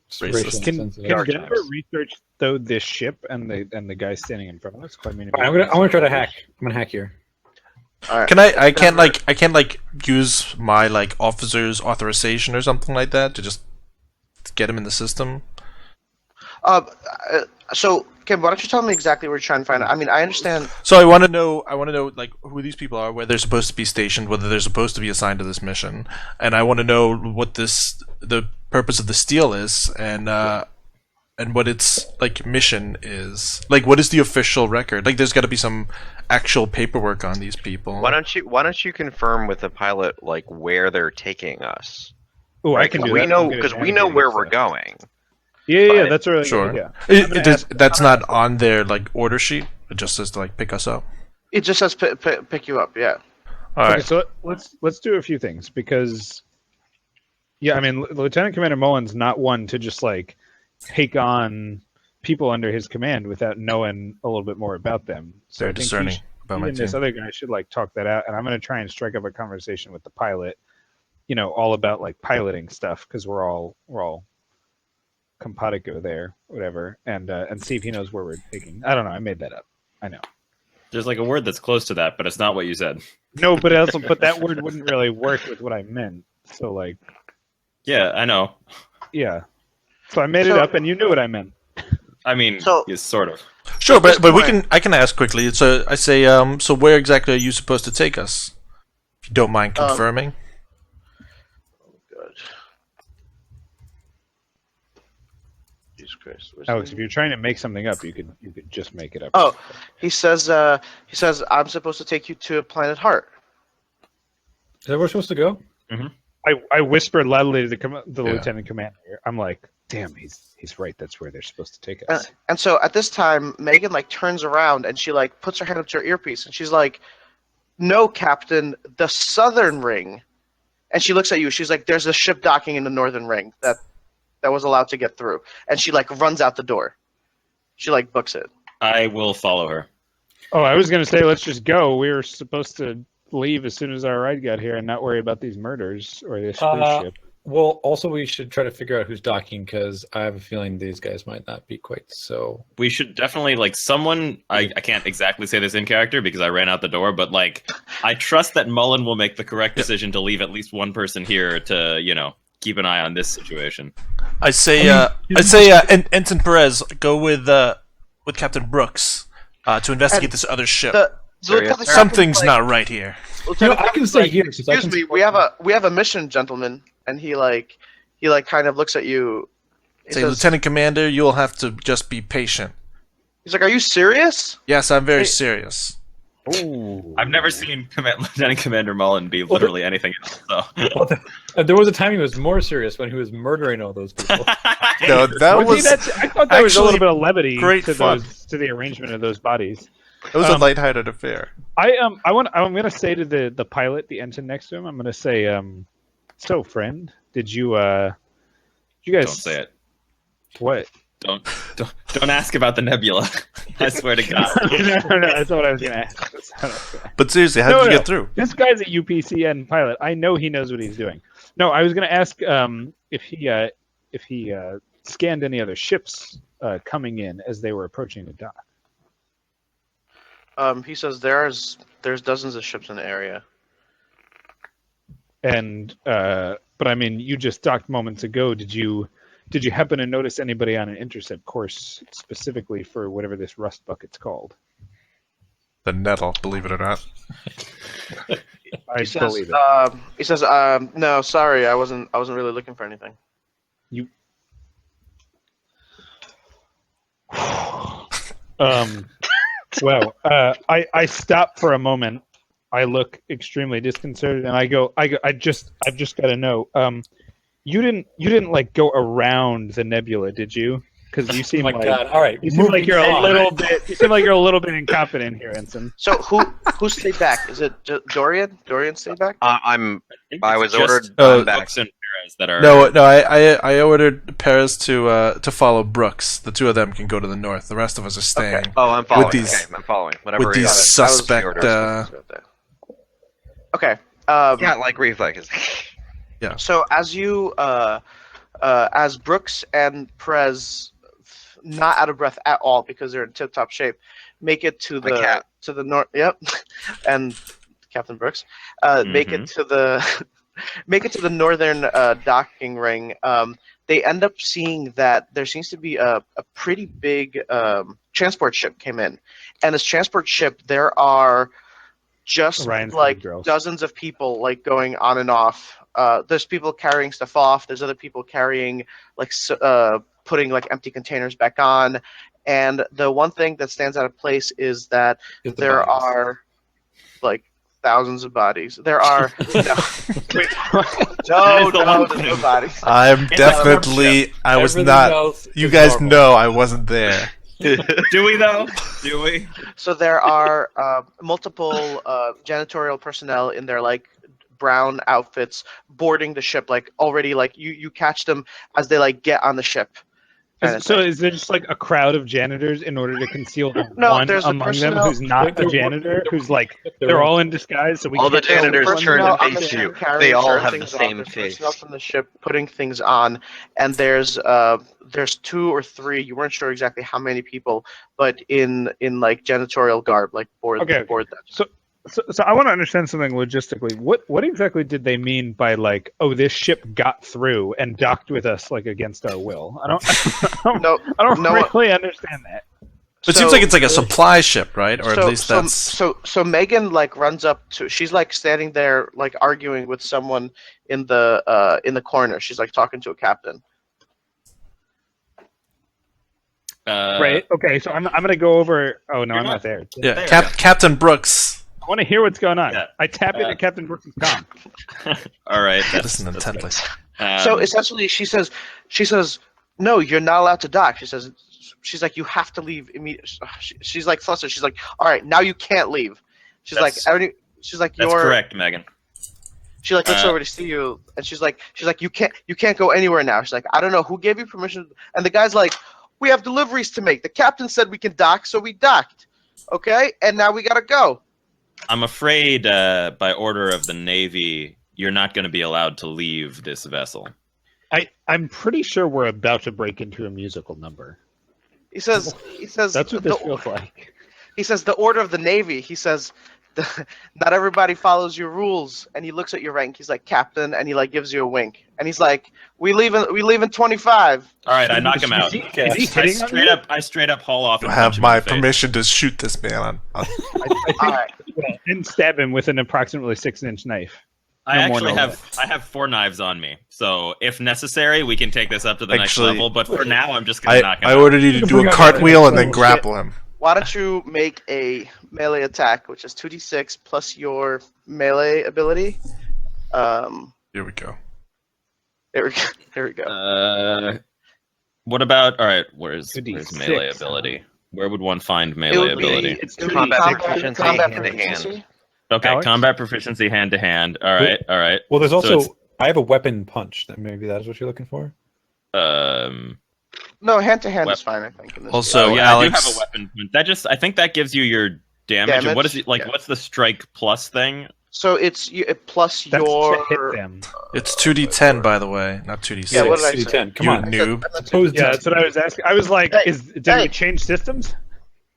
It's Racist. racial Can insensitive. Dark Denver times. research though this ship and the guy standing in front of us? I mean, I'm gonna try to hack. I'm gonna hack here. All right. Can I can't use my like officer's authorization or something like that to just get him in the system? So Kim, why don't you tell me exactly what you're trying to find out? I mean, I understand. So I want to know like who these people are, where they're supposed to be stationed, whether they're supposed to be assigned to this mission, and I want to know what the purpose of the steal is, and what its like mission is. Like, what is the official record? Like, there's got to be some actual paperwork on these people. Why don't you confirm with the pilot like where they're taking us? Oh, I Right? can 'Cause do we that. know I'm good at because we know navigating where stuff. we're going. Yeah, But- that's a really Sure. good idea. That's not on their like order sheet. It just says to like pick us up. It just says pick you up. Yeah. All Okay, right. so let's do a few things because, yeah, I mean, Lieutenant Commander Mullen's not one to just like take on people under his command without knowing a little bit more about them. So Very I think discerning about he my and this team. other guy should like talk that out, and I'm going to try and strike up a conversation with the pilot, all about like piloting stuff because we're all compatico there, whatever, and see if he knows where we're taking. I don't know. I made that up. I know. There's like a word that's close to that, but it's not what you said. No, but that word wouldn't really work with what I meant. So like, Yeah, I know. yeah. So I made it So- up, and you knew what I meant. I mean, So- yes, sort of. Sure, At this but point- I can ask quickly. So I say, so where exactly are you supposed to take us? If you don't mind confirming. Good. Jesus Christ. Where's Alex, the- if you're trying to make something up, you could just make it up. Oh, he says I'm supposed to take you to Planet Heart. Is that where we're supposed to go? I whispered loudly to the Yeah. lieutenant commander. I'm like, damn, he's right. That's where they're supposed to take And, us. and so at this time, Megan like turns around and she like puts her hand up to her earpiece and she's like, "No, Captain, the Southern Ring." And she looks at you. She's like, "There's a ship docking in the Northern Ring that was allowed to get through." And she like runs out the door. She like books it. I will follow her. Oh, I was gonna say let's just go. We were supposed to leave as soon as our ride got here and not worry about these murders or this cruise ship. Well, also we should try to figure out who's docking because I have a feeling these guys might not be quite so. We should definitely like someone. I can't exactly say this in character because I ran out the door, but like I trust that Mullen will make the correct decision to leave at least one person here to keep an eye on this situation. I say, Ensign Perez, go with Captain Brooks to investigate And this other ship. Something's not right here. I can stay here. 'cause I Excuse can me, we have a mission, gentlemen. And he kind of looks at you. He Say, says- Lieutenant Commander, you'll have to just be patient. He's like, "Are you serious?" Yes, I'm very Hey. serious. Ooh. I've never seen Lieutenant Commander Mullen be literally anything else. So. There was a time he was more serious when he was murdering all those people. No, that was I thought there was a little actually bit of levity great to fun. to the arrangement of those bodies. it was a lighthearted affair. I'm gonna say to the pilot, the ensign next to him, I'm gonna say, so friend, did you guys Don't say it. What? Don't ask about the nebula. I swear to God. no, that's not what I was gonna ask. But seriously, how did you get through? This guy's a UPCN pilot. I know he knows what he's doing. No, I was gonna ask if he scanned any other ships coming in as they were approaching the dock. He says there's dozens of ships in the area. And but I mean, you just docked moments ago. Did you happen to notice anybody on an intercept course specifically for whatever this rust bucket's called? The nettle, believe it or not. I believe it. He says, no, sorry, I wasn't really looking for anything. You. Well, I stop for a moment. I look extremely disconcerted, and I've just got to know. You didn't like go around the nebula, did you? Because you seem Oh my God! All right, you seem like you're a little bit. You seem like you're a little bit incompetent here, Ensign. So who stayed back? Is it Dorian? Dorian stayed back? I was ordered back. Brooks and Perez that are. No. I ordered Perez to follow Brooks. The two of them can go to the north. The rest of us are staying. Okay. Oh, I'm following. With these- okay, I'm following. Whatever. with he these got. suspect. Okay. Yeah, like reflexes. So as you, as Brooks and Perez, not out of breath at all because they're in tip-top shape, make it to the north. Yep, and Captain Brooks, make it to the northern docking ring. They end up seeing that there seems to be a pretty big transport ship came in, and this transport ship there are just Ryan's like girls. dozens of people like going on and off. There's people carrying stuff off. There's other people carrying like putting like empty containers back on. And the one thing that stands out of place is that there are like thousands of bodies. There are no bodies. I'm definitely. I was Everything not. else You is guys normal. know I wasn't there. Do we though? Do we? So there are multiple janitorial personnel in their like brown outfits boarding the ship, like already like you catch them as they like get on the ship. So is there just like a crowd of janitors in order to conceal the No, one there's a among them personnel- who's not a janitor, who's like they're all in disguise, so we All the can't tell janitors which turn one to is face the you. janitor. Carrying They all certain have the things same There's face. personnel from the ship putting things on, and there's 2 or 3. You weren't sure exactly how many people, but in like janitorial garb, like board Okay. that. So I want to understand something logistically. What exactly did they mean by like, oh, this ship got through and docked with us like against our will? I don't really understand that. It seems like it's like a supply ship, right? Or at least that's. So Megan like runs up to. She's like standing there like arguing with someone in the corner. She's like talking to a captain. Right. Okay. So I'm gonna go over. Oh no, I'm not there. Yeah, There, Captain Brooks. I want to hear what's going on. Yeah. I tap into Captain Brooks' comm. All right. Listen intently. So essentially, she says, no, you're not allowed to dock. She's like, you have to leave immediately. She's like flustered. She's like, all right, now you can't leave. She's That's like, That's correct, Megan. She like looks over to see you, and she's like, you can't go anywhere now. She's like, I don't know who gave you permission, and the guy's like, we have deliveries to make. The captain said we can dock, so we docked. Okay, and now we gotta go. I'm afraid, by order of the Navy, you're not going to be allowed to leave this vessel. I'm pretty sure we're about to break into a musical number. He says That's what this feels like. He says the order of the Navy. He says, not everybody follows your rules. And he looks at your rank. He's like, Captain, and he like gives you a wink. And he's like, we leave in 25. All right, I knock him out. Is he hitting on you? I straight up haul off. I And have punch him my in the face. permission to shoot this man on. I think, All right. and stab him with an approximately 6-inch knife. I No more, actually no have 4 knives on me, so if necessary, we can take this up to the next Actually, level. But for now, I'm just gonna knock him I out. ordered you to do a cartwheel and then grapple him. why don't you make a melee attack, which is 2d6 plus your melee ability. Here we go. There we go. There we go. What about? All right, where's 2d6, melee huh? ability? Where would one find It melee would be- ability? It's it would be 2d6. proficiency, combat hand to hand. proficiency. Okay, Alex? combat proficiency hand to hand. All right, all right. Well, there's So also it's- I have a weapon punch. That maybe that's what you're looking for. No, hand to hand is fine. I think. In this Also- case. yeah, Alex- I do have a weapon. That just, I think that gives you your damage. And what is Damage? it like? Yeah. What's the strike plus thing? So it's plus That's your. to hit them. It's 2d10, by the way, not 2d6. Yeah, what did I say? 2d10. Come You on. noob. Opposed Yeah, to- that's what I was asking. I was like, Hey, did hey. we change systems?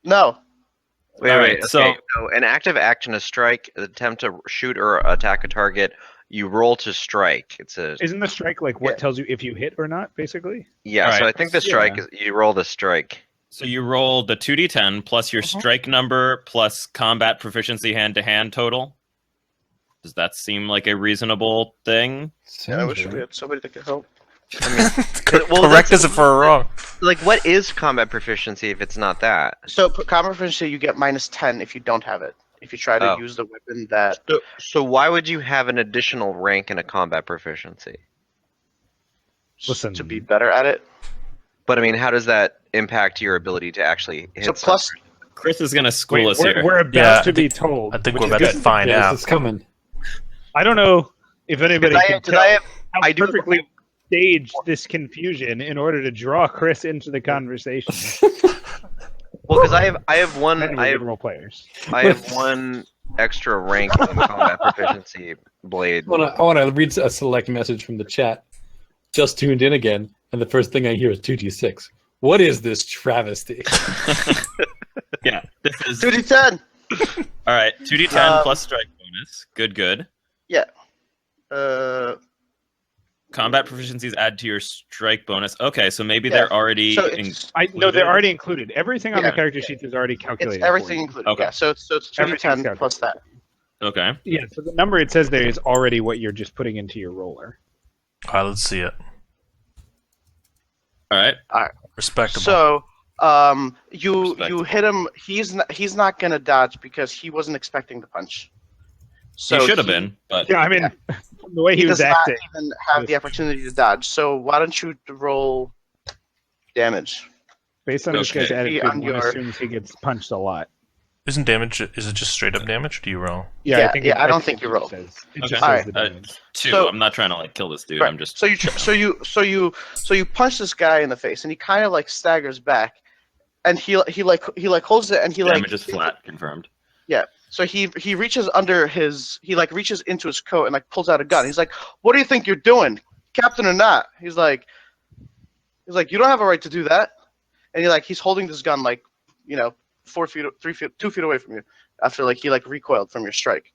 No. Wait, All wait. right, Okay. so- So an active action is strike. Attempt to shoot or attack a target. You roll to strike. It's a Isn't the strike like what Yeah. tells you if you hit or not, basically? yeah. All So I right. think the strike Yeah. is you roll the strike. So you roll the 2d10 plus your strike number plus combat proficiency hand to hand total. Does that seem like a reasonable thing? Yeah, I wish we had somebody that could help. Well, Correct that's- us if we're wrong. Like, what is combat proficiency if it's not that? So combat proficiency, you get -10 if you don't have it. If you try to Oh. use the weapon that. So why would you have an additional rank in a combat proficiency? Listen. To be better at it. But I mean, how does that impact your ability to actually hit? So plus, Chris is going to school us we're, here. we're about Yeah, to I be think- told. I think which we're is about to good. find Yes, out. it's coming. I don't know if anybody can Did tell I have? how I do- perfectly stage this confusion in order to draw Chris into the conversation. Well, because I have one. And I we're have good role players. I have one extra rank in combat proficiency blade. I want to read a select message from the chat. Just tuned in again, and the first thing I hear is 2d6. What is this travesty? Yeah, this is 2d10. all right. 2d10 plus strike bonus. Good, good. Uh, Combat proficiencies add to your strike bonus. Okay, so maybe Yeah. they're already. so it's, No, they're already included. Everything on the Yeah. character sheet is already calculated. it's everything for you. included. Okay. Yeah. So it's Everything's 2d10 calculated. plus that. Okay. Yeah, so the number it says there is already what you're just putting into your roller. All right, let's see it. All right. Respectable. So you Respectable. hit him. He's not gonna dodge because he wasn't expecting the punch. So he should have been, but Yeah, I mean, from the way he He was does not acting. even have the opportunity to dodge. So why don't you roll damage? Based on this Okay. guy's attitude, On one your- assumes he gets punched a lot. Isn't damage? Is it just straight up damage? Or do you roll? Yeah, I think I don't think you roll. It Okay. just Alright. says the damage. 2. So- I'm not trying to like kill this dude. Right. I'm just. So you punch this guy in the face, and he kind of like staggers back, and he holds it, and he like damage is flat. Confirmed. So he reaches under his reaches into his coat and like pulls out a gun. He's like, "What do you think you're doing, Captain or not?" He's like, "You don't have a right to do that." And he's holding this gun like, 2 feet away from you. After he recoiled from your strike.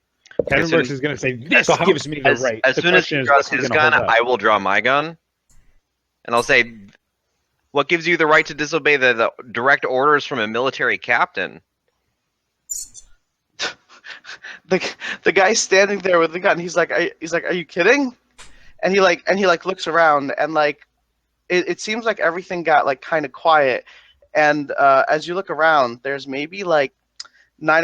Kevin as soon Brooks as- is going to say, "This So how- gives me the right." As The soon as question he is, draws what's he his gonna gun, hold up? I will draw my gun, and I'll say, "What gives you the right to disobey the direct orders from a military captain?" The guy's standing there with the gun. He's like, "Are you kidding?" And he looks around, and it seems like everything got kind of quiet. And as you look around, there's maybe 9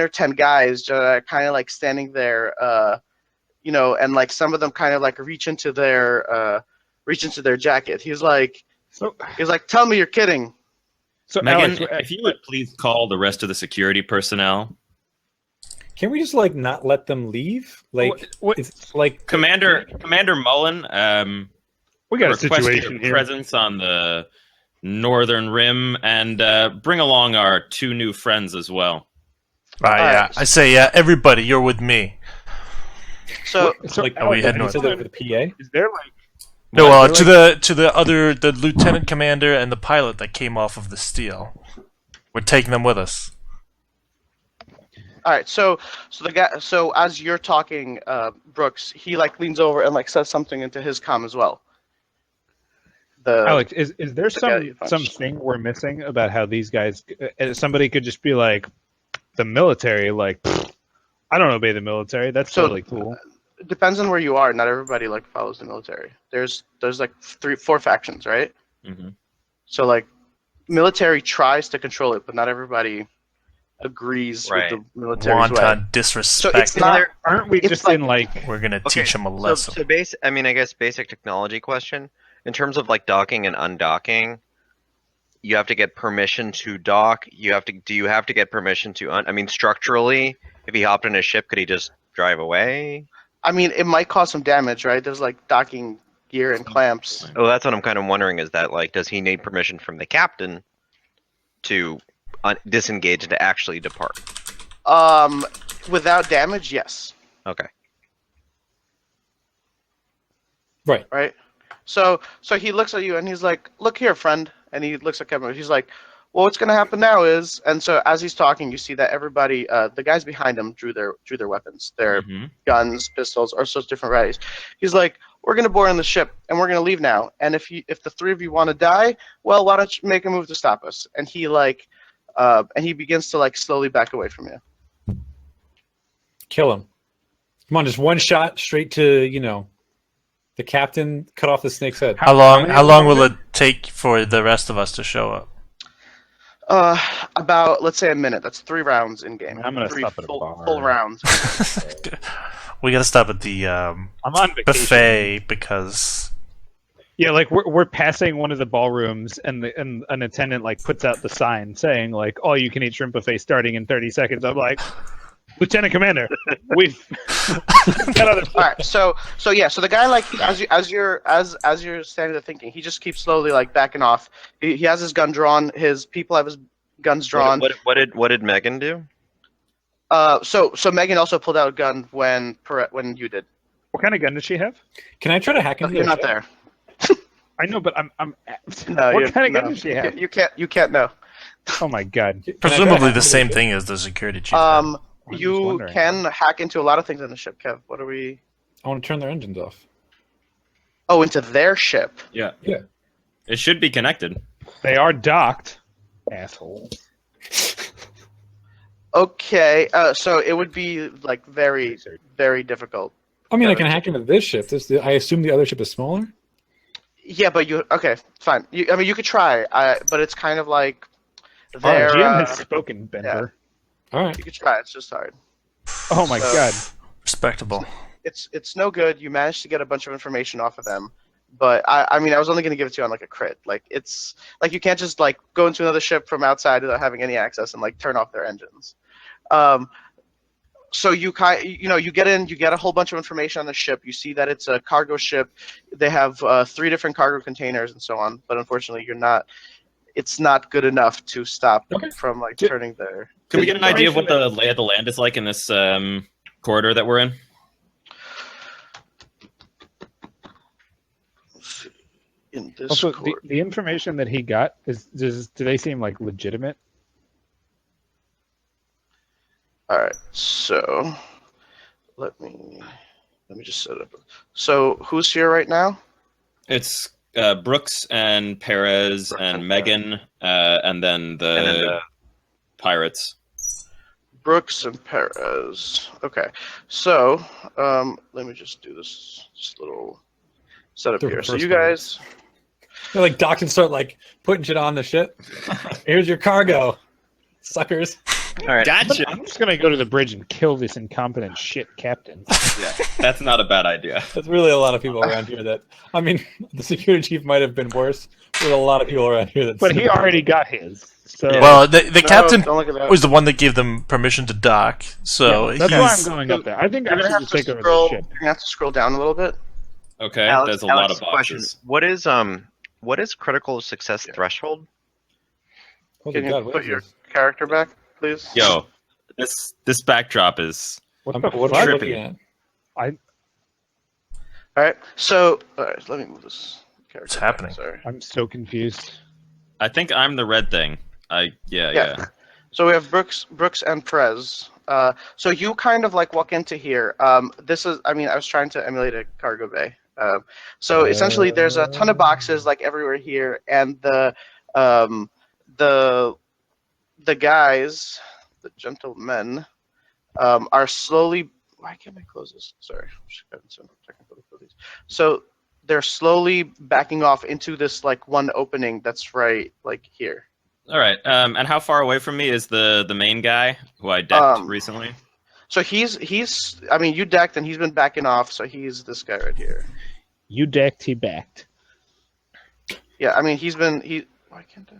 or 10 guys kind of standing there, and some of them kind of reach into their jacket. He's like, "Tell me you're kidding." So, Megan, Alex, if you would please call the rest of the security personnel. Can we just not let them leave? what- It's like Commander Mullen, we got a request situation your here. presence on the northern rim and bring along our 2 new friends as well. Yeah. I say, yeah, everybody, you're with me. So So, like Are we heading you said north? that with the PA. is there No, Well, to the lieutenant commander and the pilot that came off of the steel. We're taking them with us. all right, so the guy, so as you're talking, Brooks, he leans over and says something into his comm as well. Alex, is there guy you punched. something we're missing about how these guys? Somebody could just be like, the military, I don't obey the military. That's So- totally cool. It depends on where you are. Not everybody follows the military. There's 3-4 factions, right? Mm-hmm. So military tries to control it, but not everybody agrees Right. with the military's way. Wanton So disrespect. it's not. Aren't we It's just like- in like? We're gonna Okay, teach him a So, lesson. I mean, I guess basic technology question. In terms of like docking and undocking, you have to get permission to dock. Do you have to get permission to I mean, structurally, if he hopped in a ship, could he just drive away? I mean, it might cause some damage, right? There's like docking gear and clamps. Oh, that's what I'm kind of wondering. Is that like, does he need permission from the captain to disengage and to actually depart? Without damage, yes. Okay. Right. So he looks at you and he's like, "Look here, friend." And he looks at Kevin. He's like, "Well, what's gonna happen now is," and so as he's talking, you see that everybody, the guys behind him, drew their weapons, their Mhm. guns, pistols, or such different varieties. He's like, "We're gonna board on the ship and we're gonna leave now. And if the three of you want to die, well, why don't you make a move to stop us?" And he begins to like slowly back away from you. Kill him. Come on, just one shot straight to the captain. Cut off the snake's head. How long will it take for the rest of us to show up? About, let's say, a minute. That's 3 rounds in game. I'm gonna 3 stop at a full, bar. full rounds. We gotta stop at the I'm on vacation. buffet because Yeah, like we're passing one of the ballrooms, and an attendant like puts out the sign saying like all you can eat shrimp buffet starting in 30 seconds. I'm like, Lieutenant Commander, we've got other. All right, so the guy, like, as you're standing there thinking, he just keeps slowly like backing off. He has his gun drawn. His people have his guns drawn. What did Megan do? So Megan also pulled out a gun when you did. What kind of gun does she have? Can I try to hack into You're their not ship? there. I know, but I'm. No, What kind of gun does she you have? can't- You can't know. Oh my god. Can I try to presumably hack the into same their thing as the security chief. I'm just You wondering. can hack into a lot of things on the ship, Kev. What are we? ship? I want to turn their engines off. Oh, into their ship. Yeah. Yeah. It should be connected. They are docked. Asshole. Okay, so it would be like very, very difficult. I mean, I can hack into this ship. I assume the other ship is smaller. Yeah, but okay, fine. I mean, you could try, but it's kind of like Our their. GM has spoken, Bender. All right. You could try. It's just hard. Oh my So- god. Respectable. It's no good. You managed to get a bunch of information off of them, but I mean, I was only going to give it to you on like a crit. Like it's like you can't just like go into another ship from outside without having any access and like turn off their engines. So you get in, you get a whole bunch of information on the ship. You see that it's a cargo ship. They have 3 different cargo containers and so on. But unfortunately, it's not good enough to stop them Okay. from like turning their. Can we get an idea of what the lay of the land is like in this corridor that we're in? In this Also, court. the information that he got do they seem like legitimate? All right, so let me just set up. So who's here right now? It's Brooks and Perez and Megan, and then the pirates. Brooks and Perez. Okay, so let me just do this little setup The here. So reverse you one. guys, They're like docked and start like putting shit on the ship. Here's your cargo, suckers. All right. Gotcha. I'm just gonna go to the bridge and kill this incompetent shit captain. Yeah, that's not a bad idea. There's really a lot of people around here that. I mean, the security chief might have been worse. There's a lot of people around here that. But he already got his. So Well, the No, captain don't look at that. was the one that gave them permission to dock, so that's why I'm he's- going up there. I think I You're gonna should have just to take over scroll. the You're ship. gonna have to scroll down a little bit. Okay, Alex, there's a lot of question. boxes. What is critical success threshold? Holy Can you God, what put is your this? character back, please? Yo, this backdrop is What I'm- the what fuck? am I looking at? All right. So, all right. Let me move this character. What's back, happening? Sorry. I'm so confused. I think I'm the red thing. Yeah. So we have Brooks and Perez. So you kind of like walk into here. This is, I mean, I was trying to emulate a cargo bay. So essentially, there's a ton of boxes like everywhere here, and the guys, the gentlemen, are slowly. Why can't I close this? Sorry, I'm just having some technical difficulties. So they're slowly backing off into this like one opening that's right like here. All right. And how far away from me is the main guy who I decked recently? So he's. I mean, you decked and he's been backing off. So he's this guy right here. You decked, he backed. Yeah, I mean he's been Why can't I?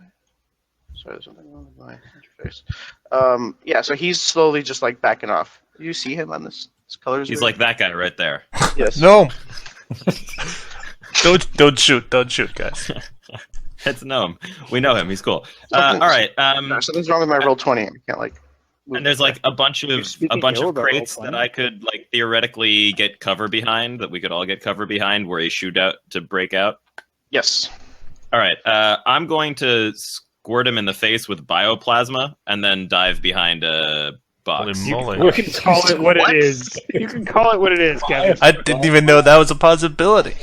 Sorry, there's something wrong with my interface. Yeah, so he's slowly just like backing off. You see him on this colors? He's like that guy right there. Yes. No. Don't shoot, guys. It's Gnome. We know him. He's cool. All right. Something's wrong with my roll 20. I can't like. And there's like a bunch of speaking ill about crates Roll20? that I could like theoretically get cover behind, that we could all get cover behind, where he shoot out to break out. Yes. All right. I'm going to squirt him in the face with bioplasma and then dive behind a box. Holy moly. You can call it what What? it is. You can call it what it is, Kevin. I didn't even know that was a possibility.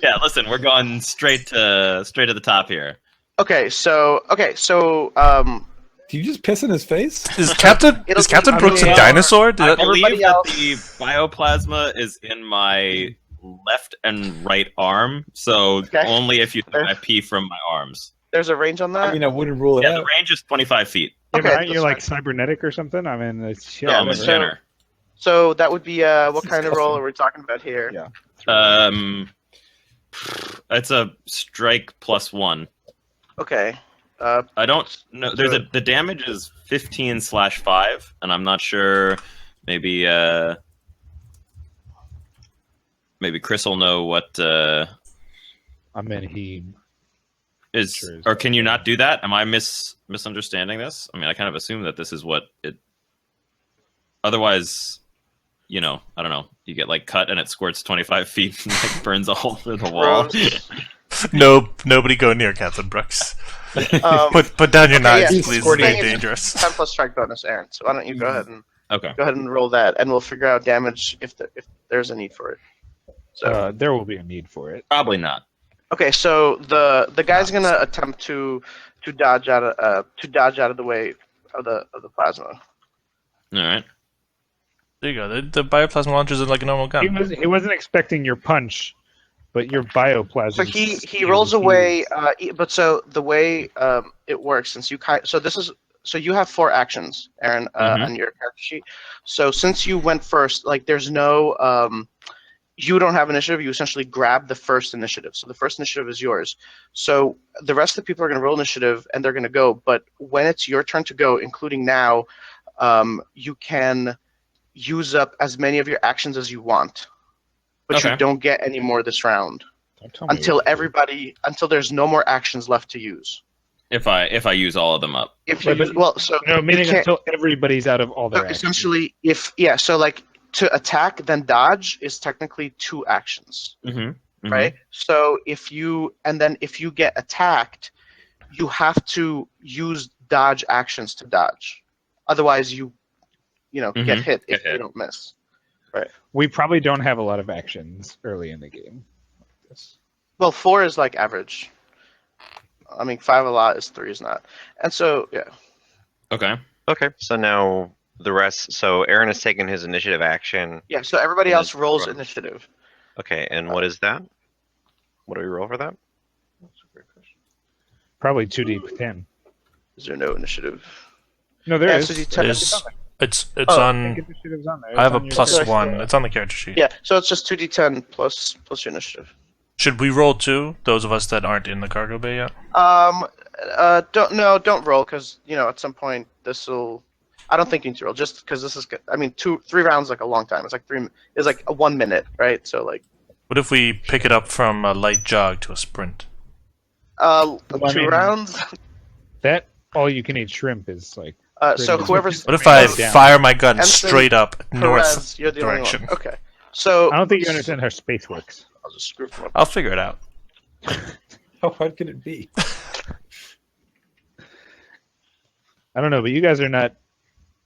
Yeah, listen, we're going straight to the top here. Okay. So. Do you just piss in his face? Is Captain Brooks a dinosaur? Did I that- believe Everybody that else- the bioplasma is in my left and right arm, so Okay. only if you think I pee from my arms. There's a range on that. I mean, I wouldn't rule it Yeah, the out. range is 25 feet. Yeah, but Okay, aren't you that's like cybernetic or something? I mean, it's Yeah, I'm a so- Jenner. So that would be what kind of roll are we talking about here? Yeah. It's a strike +1. Okay. I don't know. The damage is 15/5, and I'm not sure. Maybe Chris will know what I mean, he. is. Sure is. Or can you not do that? Am I misunderstanding this? I mean, I kind of assume that this is what it. Otherwise, I don't know. You get like cut and it squirts 25 feet and like burns a hole through the wall. Gross. Nobody go near Captain Brooks. Um, Put down your okay, knives, yeah. please. It's Squirting very is dangerous. 10 plus strike bonus, Aaron. So why don't you go ahead and Okay. roll that, and we'll figure out damage if there's a need for it. So There will be a need for it. Probably not. okay, so the guy's gonna attempt to dodge out of the way of the plasma. All right. There you go. The bioplasma launchers are like a normal gun. He wasn't expecting your punch, but your bioplasm. So he rolls away. But so the way it works, since you you have 4 actions, Aaron, on your character sheet. So since you went first, like there's no you don't have initiative. You essentially grab the first initiative. So the first initiative is yours. So the rest of the people are going to roll initiative and they're going to go. But when it's your turn to go, including now, you can use up as many of your actions as you want, but Okay. you don't get any more this round Don't tell me until what- until there's no more actions left to use. If I use all of them up. If you Right, but- use, well, so No, meaning you can't- until everybody's out of all so their actions. essentially, so like to attack then dodge is technically 2 actions, Mm-hmm. right? So if you get attacked, you have to use dodge actions to dodge, otherwise you get hit if Get hit. you don't miss. We probably don't have a lot of actions early in the game. Like this. Well, 4 is like average. I mean, 5 a lot is 3 is not, and so yeah. Okay. Okay, so now the rest. So Aaron has taken his initiative action. Yeah, so everybody And else it's rolls run. initiative. Okay, and what is that? What do we roll for that? That's a great question. Probably 2d10. Is there no initiative? No, there Yeah, is. so you tell- It's it's Oh, I think on. initiative's on there. I have It's a on your plus character. 1. It's on the character sheet. Yeah, so it's just 2d10 plus your initiative. Should we roll 2? Those of us that aren't in the cargo bay yet. Don't roll because at some point this will. I don't think you need to roll just because this is. I mean, 3 rounds is like a long time. It's like 3. It's like a 1 minute, right? So like, What if we pick it up from a light jog to a sprint? 2 I mean- rounds. That all-you-can-eat shrimp is like. So Pretty- whoever's What if I down. fire my gun Ensign straight up north Perez, you're the direction? only one. Okay, so I don't think you understand how space works. I'll just screw from up. I'll figure it out. How hard can it be? I don't know, but you guys are not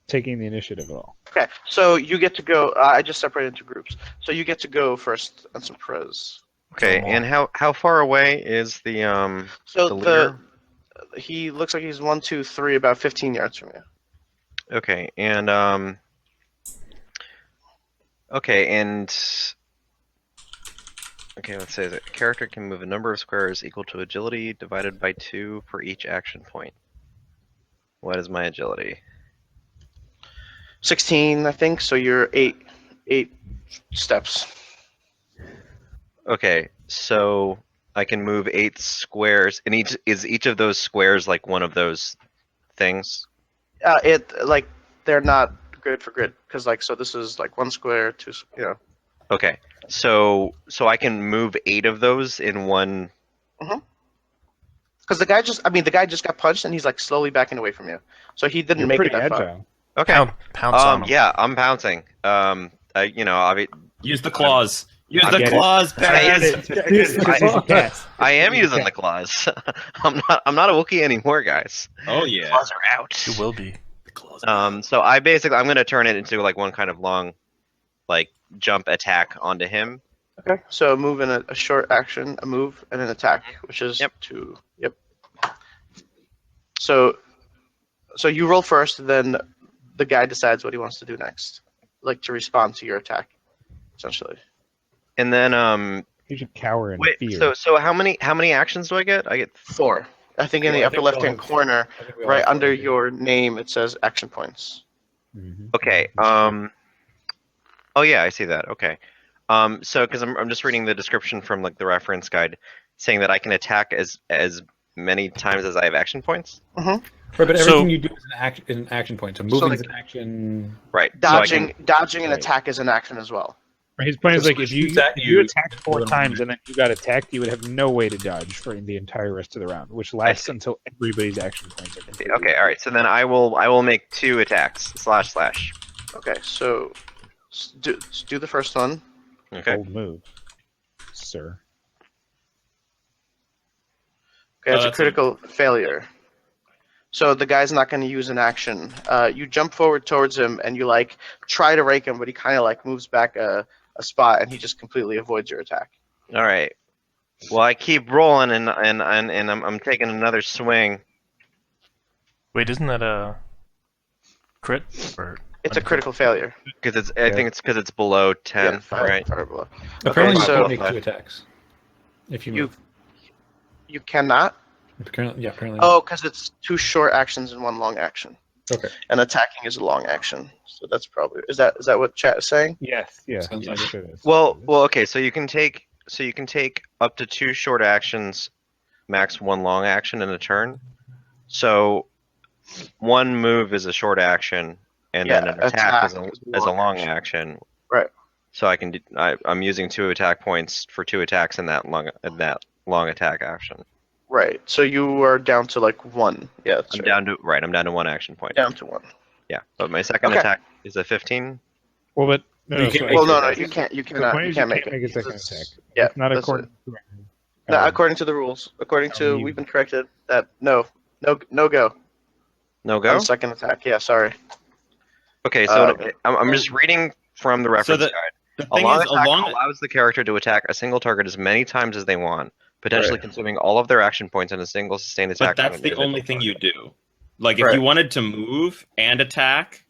taking the initiative at all. Okay, so you get to go. I just separated into groups. So you get to go first, and some Perez. Okay, and how far away is the So the leader? he looks like he's 1, 2, 3, about 15 yards from you. Okay, and Okay, let's say that character can move a number of squares equal to agility divided by 2 for each action point. What is my agility? 16, I think. So you're eight steps. Okay, so I can move 8 squares, and each of those squares like one of those things? They're not grid for grid because so this is like 1 square, 2. Okay, so I can move 8 of those in one. Because the guy just got punched and he's like slowly backing away from you, so he didn't You're make pretty it that far. agile. Okay. Pounce on him. Yeah, I'm pouncing. Use the claws. Use I the get it. claws, Perez. I am using the claws. I'm not a Wookiee anymore, guys. Oh yeah. Claws are out. You will be. The claws are So I'm gonna turn it into like one kind of long, like jump attack onto him. Okay, so a move and a short action, a move and an attack, which is Yep. 2. Yep. So you roll first, then the guy decides what he wants to do next, like to respond to your attack, essentially. And then You should cower in wait. fear. So how many actions do I get? I get 4. I think in the upper left-hand corner, right under your name, it says action points. Mhm. Okay. Oh yeah, I see that. Okay. So because I'm just reading the description from like the reference guide, saying that I can attack as many times as I have action points. Right, but So- everything you do is an action point. So moving is like- an action. Right. So I Dodging and Right. attack is an action as well. His plan is So like if you shoots at if you you, attacked 4 times and then you got attacked, you would have no way to dodge for the entire rest of the round, which lasts see. until everybody's action points are completed. Okay. All right. So then I will make 2 attacks. //. Okay, so do the first one. Okay. Bold move, sir. Okay, it's a that's critical failure. So the guy's not going to use an action. You jump forward towards him and you like try to rake him, but he kind of like moves back a spot and he just completely avoids your attack. All right. Well, I keep rolling and I'm taking another swing. Wait, isn't that a crit? Or It's a critical failure. Because I think it's because it's below 10. Yeah, fire, right. fire below. Apparently, Okay, you so- can make 2 attacks. If you move. You cannot. Apparently. Oh, because it's 2 short actions and 1 long action. Okay. And attacking is a long action. So that's probably is that what chat is saying? Yes, yeah. Sounds yes, like it is. Well, okay. So you can take up to 2 short actions, max 1 long action in a turn. So 1 move is a short action, and then Yeah, an attack is attack a long action. Right. So I'm using 2 attack points for 2 attacks in that long attack action. Right. So you are down to like 1. Yeah, that's I'm right. down to 1 action point. Down to 1. Yeah, but my second Okay. attack is a 15. Well, but no, You no, can't so- make Well, no, your no, attacks. you can't. You the cannot. point You is can't make a second This attack. is- Yeah, It's not that's according it. to No, according to the rules. According to you- we've been corrected that no go. No On go. second attack. Yeah, sorry. Okay, so Um, I'm just reading from the reference the- guide. The A thing long is, attack along allows the character to attack a single target as many times as they want, potentially Right. consuming all of their action points in a single sustained attack. but on that's an the individual only thing you target. do. Like if Right. you wanted to move and attack,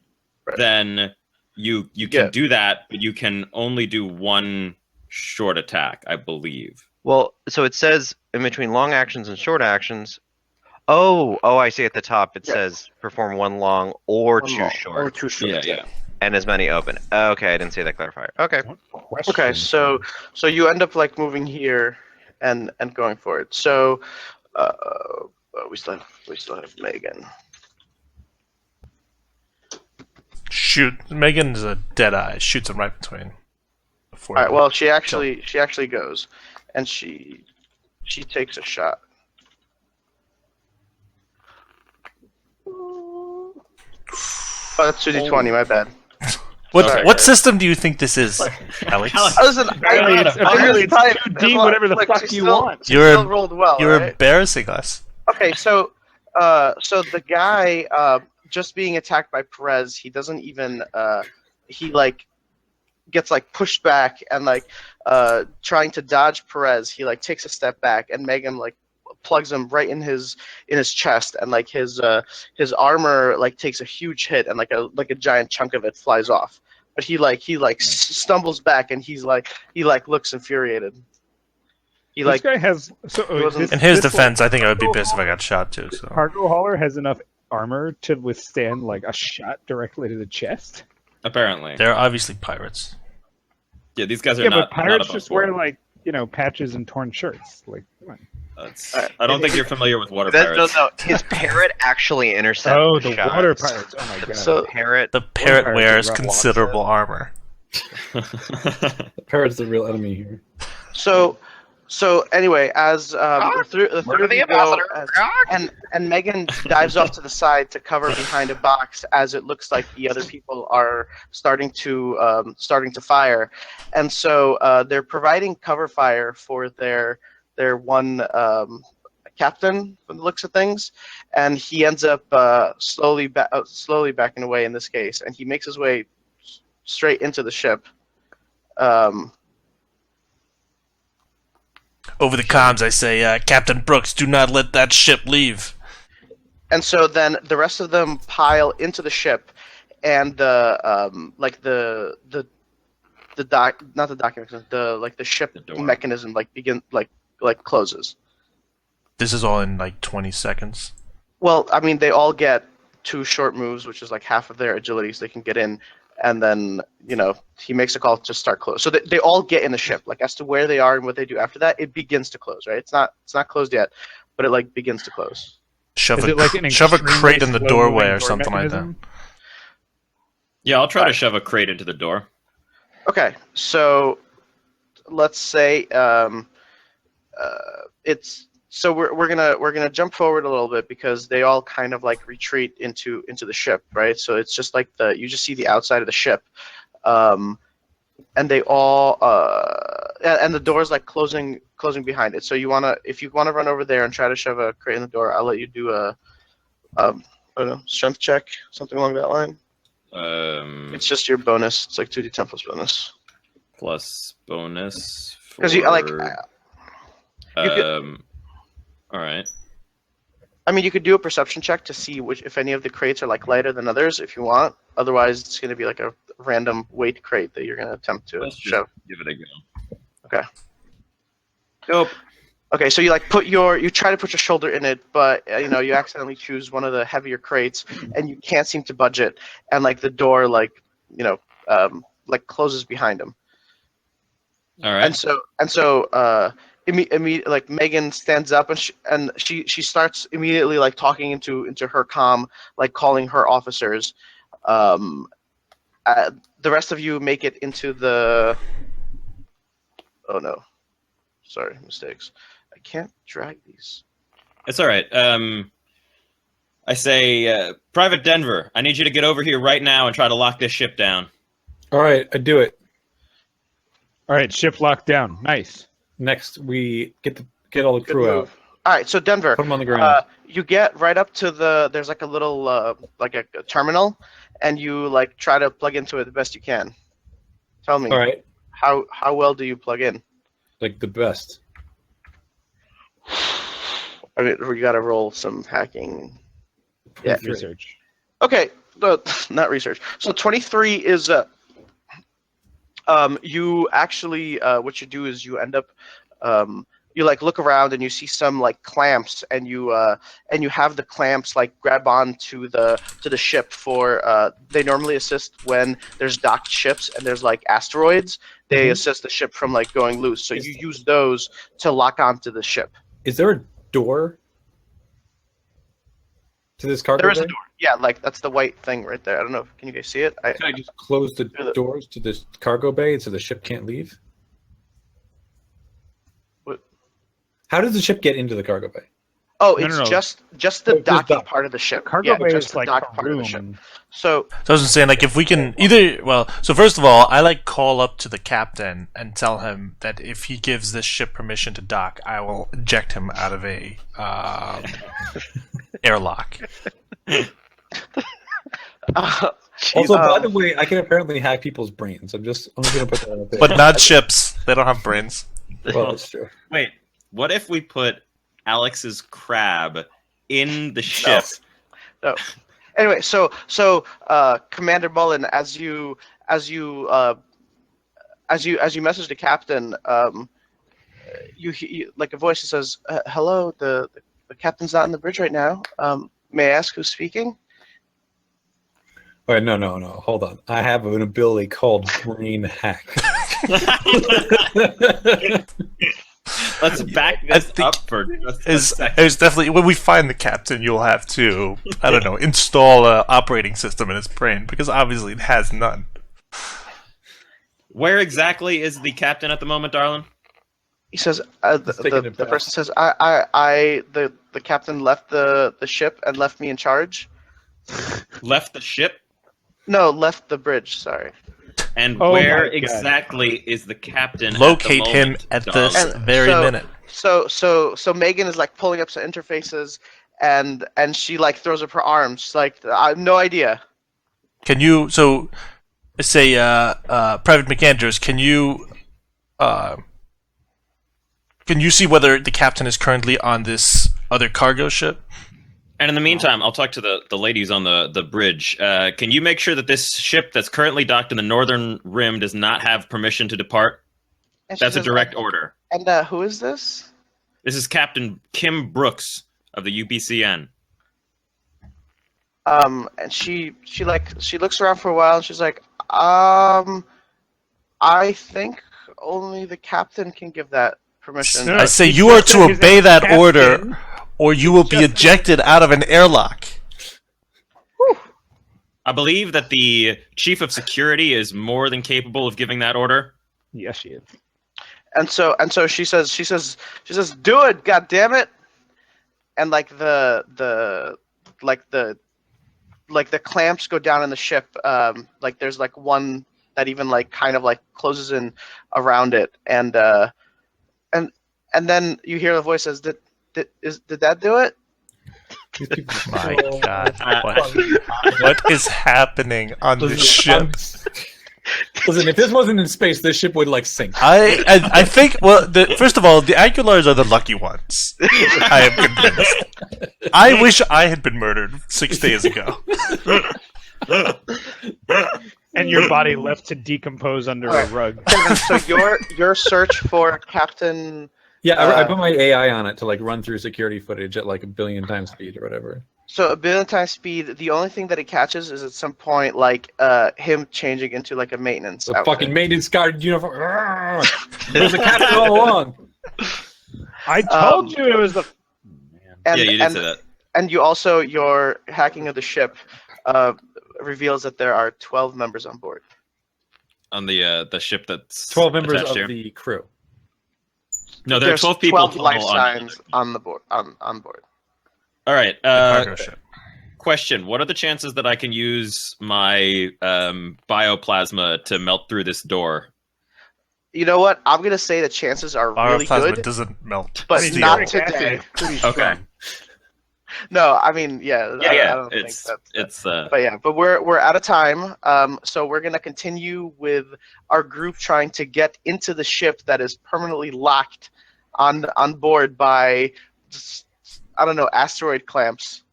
Right. then you can Yeah. do that, but you can only do 1 short attack, I believe. Well, so it says in between long actions and short actions. Oh, I see at the top. It Yeah. says perform 1 long or 2 Or short, 2 short. Yeah, yeah. and as many open. Okay, I didn't see that clarifier. Okay. question. Okay, so you end up like moving here and going for it. So we still have Megan. shoot, Megan's a dead eye. Shoots him right between. All right. Well, she actually goes, and she takes a shot. Oh, that's 2d20. My bad. sorry. What system do you think this is, Alex? Listen, Apparently it's 2D, whatever the fuck you want. She You're- still rolled well. You're right? embarrassing us. Okay, so the guy just being attacked by Perez, he doesn't even he like gets like pushed back and like trying to dodge Perez, he like takes a step back and Megan like plugs him right in his chest and like his armor like takes a huge hit and like a giant chunk of it flies off. But he stumbles back and he looks infuriated. He This guy has wasn't- In his defense, I think I would be pissed if I got shot too. So cargo hauler has enough armor to withstand like a shot directly to the chest. Apparently. they're obviously pirates. Yeah, these guys are Yeah, not but pirates not above just wear board. like patches and torn shirts. Like, come on. I don't think you're familiar with water No, pirates. his parrot actually intercepts Oh, the shots. water pirates! Oh my god. So Parrot. The parrot pirates wears are rough. considerable armor. The parrot's the real enemy here. So anyway, as the three Murder of the you go, ambassador. and Megan dives off to the side to cover behind a box as it looks like the other people are starting to fire, and so they're providing cover fire for their one captain from the looks of things, and he ends up slowly backing away in this case, and he makes his way straight into the ship. Over the comms, I say, Captain Brooks, do not let that ship leave. And so then the rest of them pile into the ship, and the ship The door. mechanism closes. This is all in like 20 seconds. Well, I mean, they all get 2 short moves, which is like half of their agility, so they can get in. And then, he makes a call to start close. So they all get in the ship. Like, as to where they are and what they do after that, it begins to close, right? It's not closed yet, but it like begins to close. Shove Is a it like an shove a extremely crate in the slow-moving doorway or door something like that. mechanism? Yeah, I'll try to shove a crate into the door. Okay, so let's say it's so we're gonna jump forward a little bit because they all kind of like retreat into the ship, right? So it's just like you just see the outside of the ship, and they all and the door's like closing behind it. So if you wanna run over there and try to shove a crate in the door, I'll let you do a I don't know, strength check, something along that line. It's just your bonus. It's like 2d10 plus bonus. Plus bonus. Because you like. All right. I mean, you could do a perception check to see if any of the crates are like lighter than others, if you want. Otherwise, it's going to be like a random weight crate that you're going to attempt to Let's just shove. give it a go. Okay. Nope. Okay, so you like you try to put your shoulder in it, but you accidentally choose one of the heavier crates, and you can't seem to budge it, and like the door like closes behind him. All right. And so like Megan stands up and she starts immediately like talking into her comm, like calling her officers. The rest of you make it into the. Oh no, sorry, mistakes. I can't drag these. It's all right. I say, Private Denver, I need you to get over here right now and try to lock this ship down. All right, I do it. All right, ship locked down. Nice. Next, we get all the Good crew out. move. All right, so Denver, Put them on the ground. you get right up to there's like a little like a terminal, and you like try to plug into it the best you can. Tell me, All right, how well do you plug in? like the best. I mean, we got to roll some hacking. Yeah. Research. Okay, not research. So 23 is you actually what you do is you end up you like look around and you see some like clamps, and you have the clamps like grab on to the ship for they normally assist when there's docked ships and there's like asteroids. They assist the ship from like going loose. So you use those to lock onto the ship. Is there a door to this cargo There is a bay? door. Yeah, like that's the white thing right there. I don't know. Can you guys see it? Can I just close the doors to the cargo bay so the ship can't leave? What? How does the ship get into the cargo bay? Oh, No, it's no, no. just the just docking dock. part of the ship. Cargo Yeah, bay just is the like dock a part of the room. ship. And So So I was saying, like, if we can so first of all, I like call up to the captain and tell him that if he gives this ship permission to dock, I will eject him out of a airlock. Also, by the way, I can apparently hack people's brains. I'm just going to put that out there. But not ships. They don't have brains. Well, that's true. Wait, what if we put Alex's crab in the ship? No. Anyway, so Commander Mullen, as you message the captain, you like a voice that says, "Hello, the captain's not in the bridge right now. May I ask who's speaking?" Wait, no. Hold on. I have an ability called Brain Hack. Let's back this up for just a second. There's definitely, when we find the captain, you'll have to, I don't know, install an operating system in his brain, because obviously it has none. Where exactly is the captain at the moment, darling? He says, the person says, the captain left the ship and left me in charge. Left the ship? No, left the bridge, sorry. And Oh where my God. exactly is the captain? Locate at the him moment, at darling? this very minute. So Megan is like pulling up some interfaces and she like throws up her arms. She's like, I have no idea. Can you, so, say, Private McAndrews, can you see whether the captain is currently on this other cargo ship? And in the meantime, I'll talk to the ladies on the bridge. Can you make sure that this ship that's currently docked in the northern rim does not have permission to depart? And she That's a says, direct order. And who is this? This is Captain Kim Brooks of the UPCN. And she looks around for a while and she's like, I think only the captain can give that permission. No. I say He's you are just to saying his obey name's that Captain. order, or you will be Just- ejected out of an airlock. I believe that the chief of security is more than capable of giving that order. Yes, she is. And so she says, do it, god damn it. And like the clamps go down in the ship. Like there's like one that even like kind of like closes in around it, and then you hear the voice says, did that do it? My God, what is happening on this ship? Listen, if this wasn't in space, this ship would like sink. I think, well, first of all, the Aguilars are the lucky ones. I am convinced. I wish I had been murdered 6 days ago. And your body left to decompose under a rug. Kevin, so your search for Captain. Yeah, I put my AI on it to like run through security footage at like 1 billion times speed or whatever. So 1 billion times speed. The only thing that it catches is at some point like him changing into like a maintenance The outfit. fucking maintenance guard uniform. There's a captain all along. I told you it was the. And, yeah, you did and, say that. And you also, your hacking of the ship reveals that there are 12 members on board. On the ship that's 12 members attached of here. the crew. No, there There's are 12 people 12 total life on- signs on the board. On board. All right. Cargo ship. Question: what are the chances that I can use my bioplasma to melt through this door? You know what? I'm gonna say the chances are really Bioplasma good, doesn't melt. but Pretty not uric acid today. is pretty Okay. strong. No, I mean, yeah. I don't It's think it's but we're out of time. So we're gonna continue with our group trying to get into the ship that is permanently locked on board by, I don't know, asteroid clamps.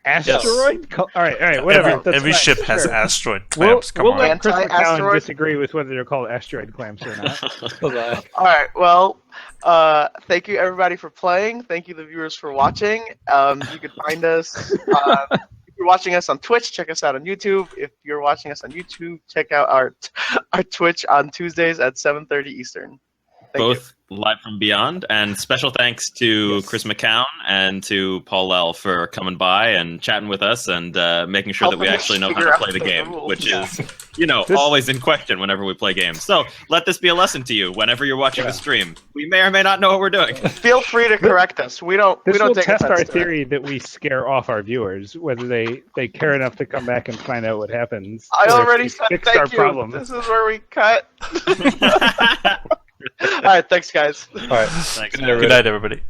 Asteroid? All right, whatever. That's Every fine. ship has Sure. asteroid clamps. Come We'll on. let Chris McCowan Anti-asteroid? disagree with whether they're called asteroid clamps or not. Hold on. All right. Well, thank you everybody for playing. Thank you the viewers for watching. You can find us. If you're watching us on Twitch, check us out on YouTube. If you're watching us on YouTube, check out our Twitch on Tuesdays at 7:30 Eastern. Thank you. both live from beyond, and special thanks to Chris McCown and to Paul L for coming by and chatting with us and making sure that we Helping us actually know how figure to out play the the game, rules. which is, This- always in question whenever we play games. So let this be a lesson to you whenever you're watching the stream. We may or may not know what we're doing. Feel free to correct us. We don't. This we don't will take test our offense to it. theory that we scare off our viewers, whether they care enough to come back and find out what happens. I or if already we said fixed our thank you. problem. This is where we cut. All right. Thanks, guys. All right. Thanks. Good night, Good night, everybody.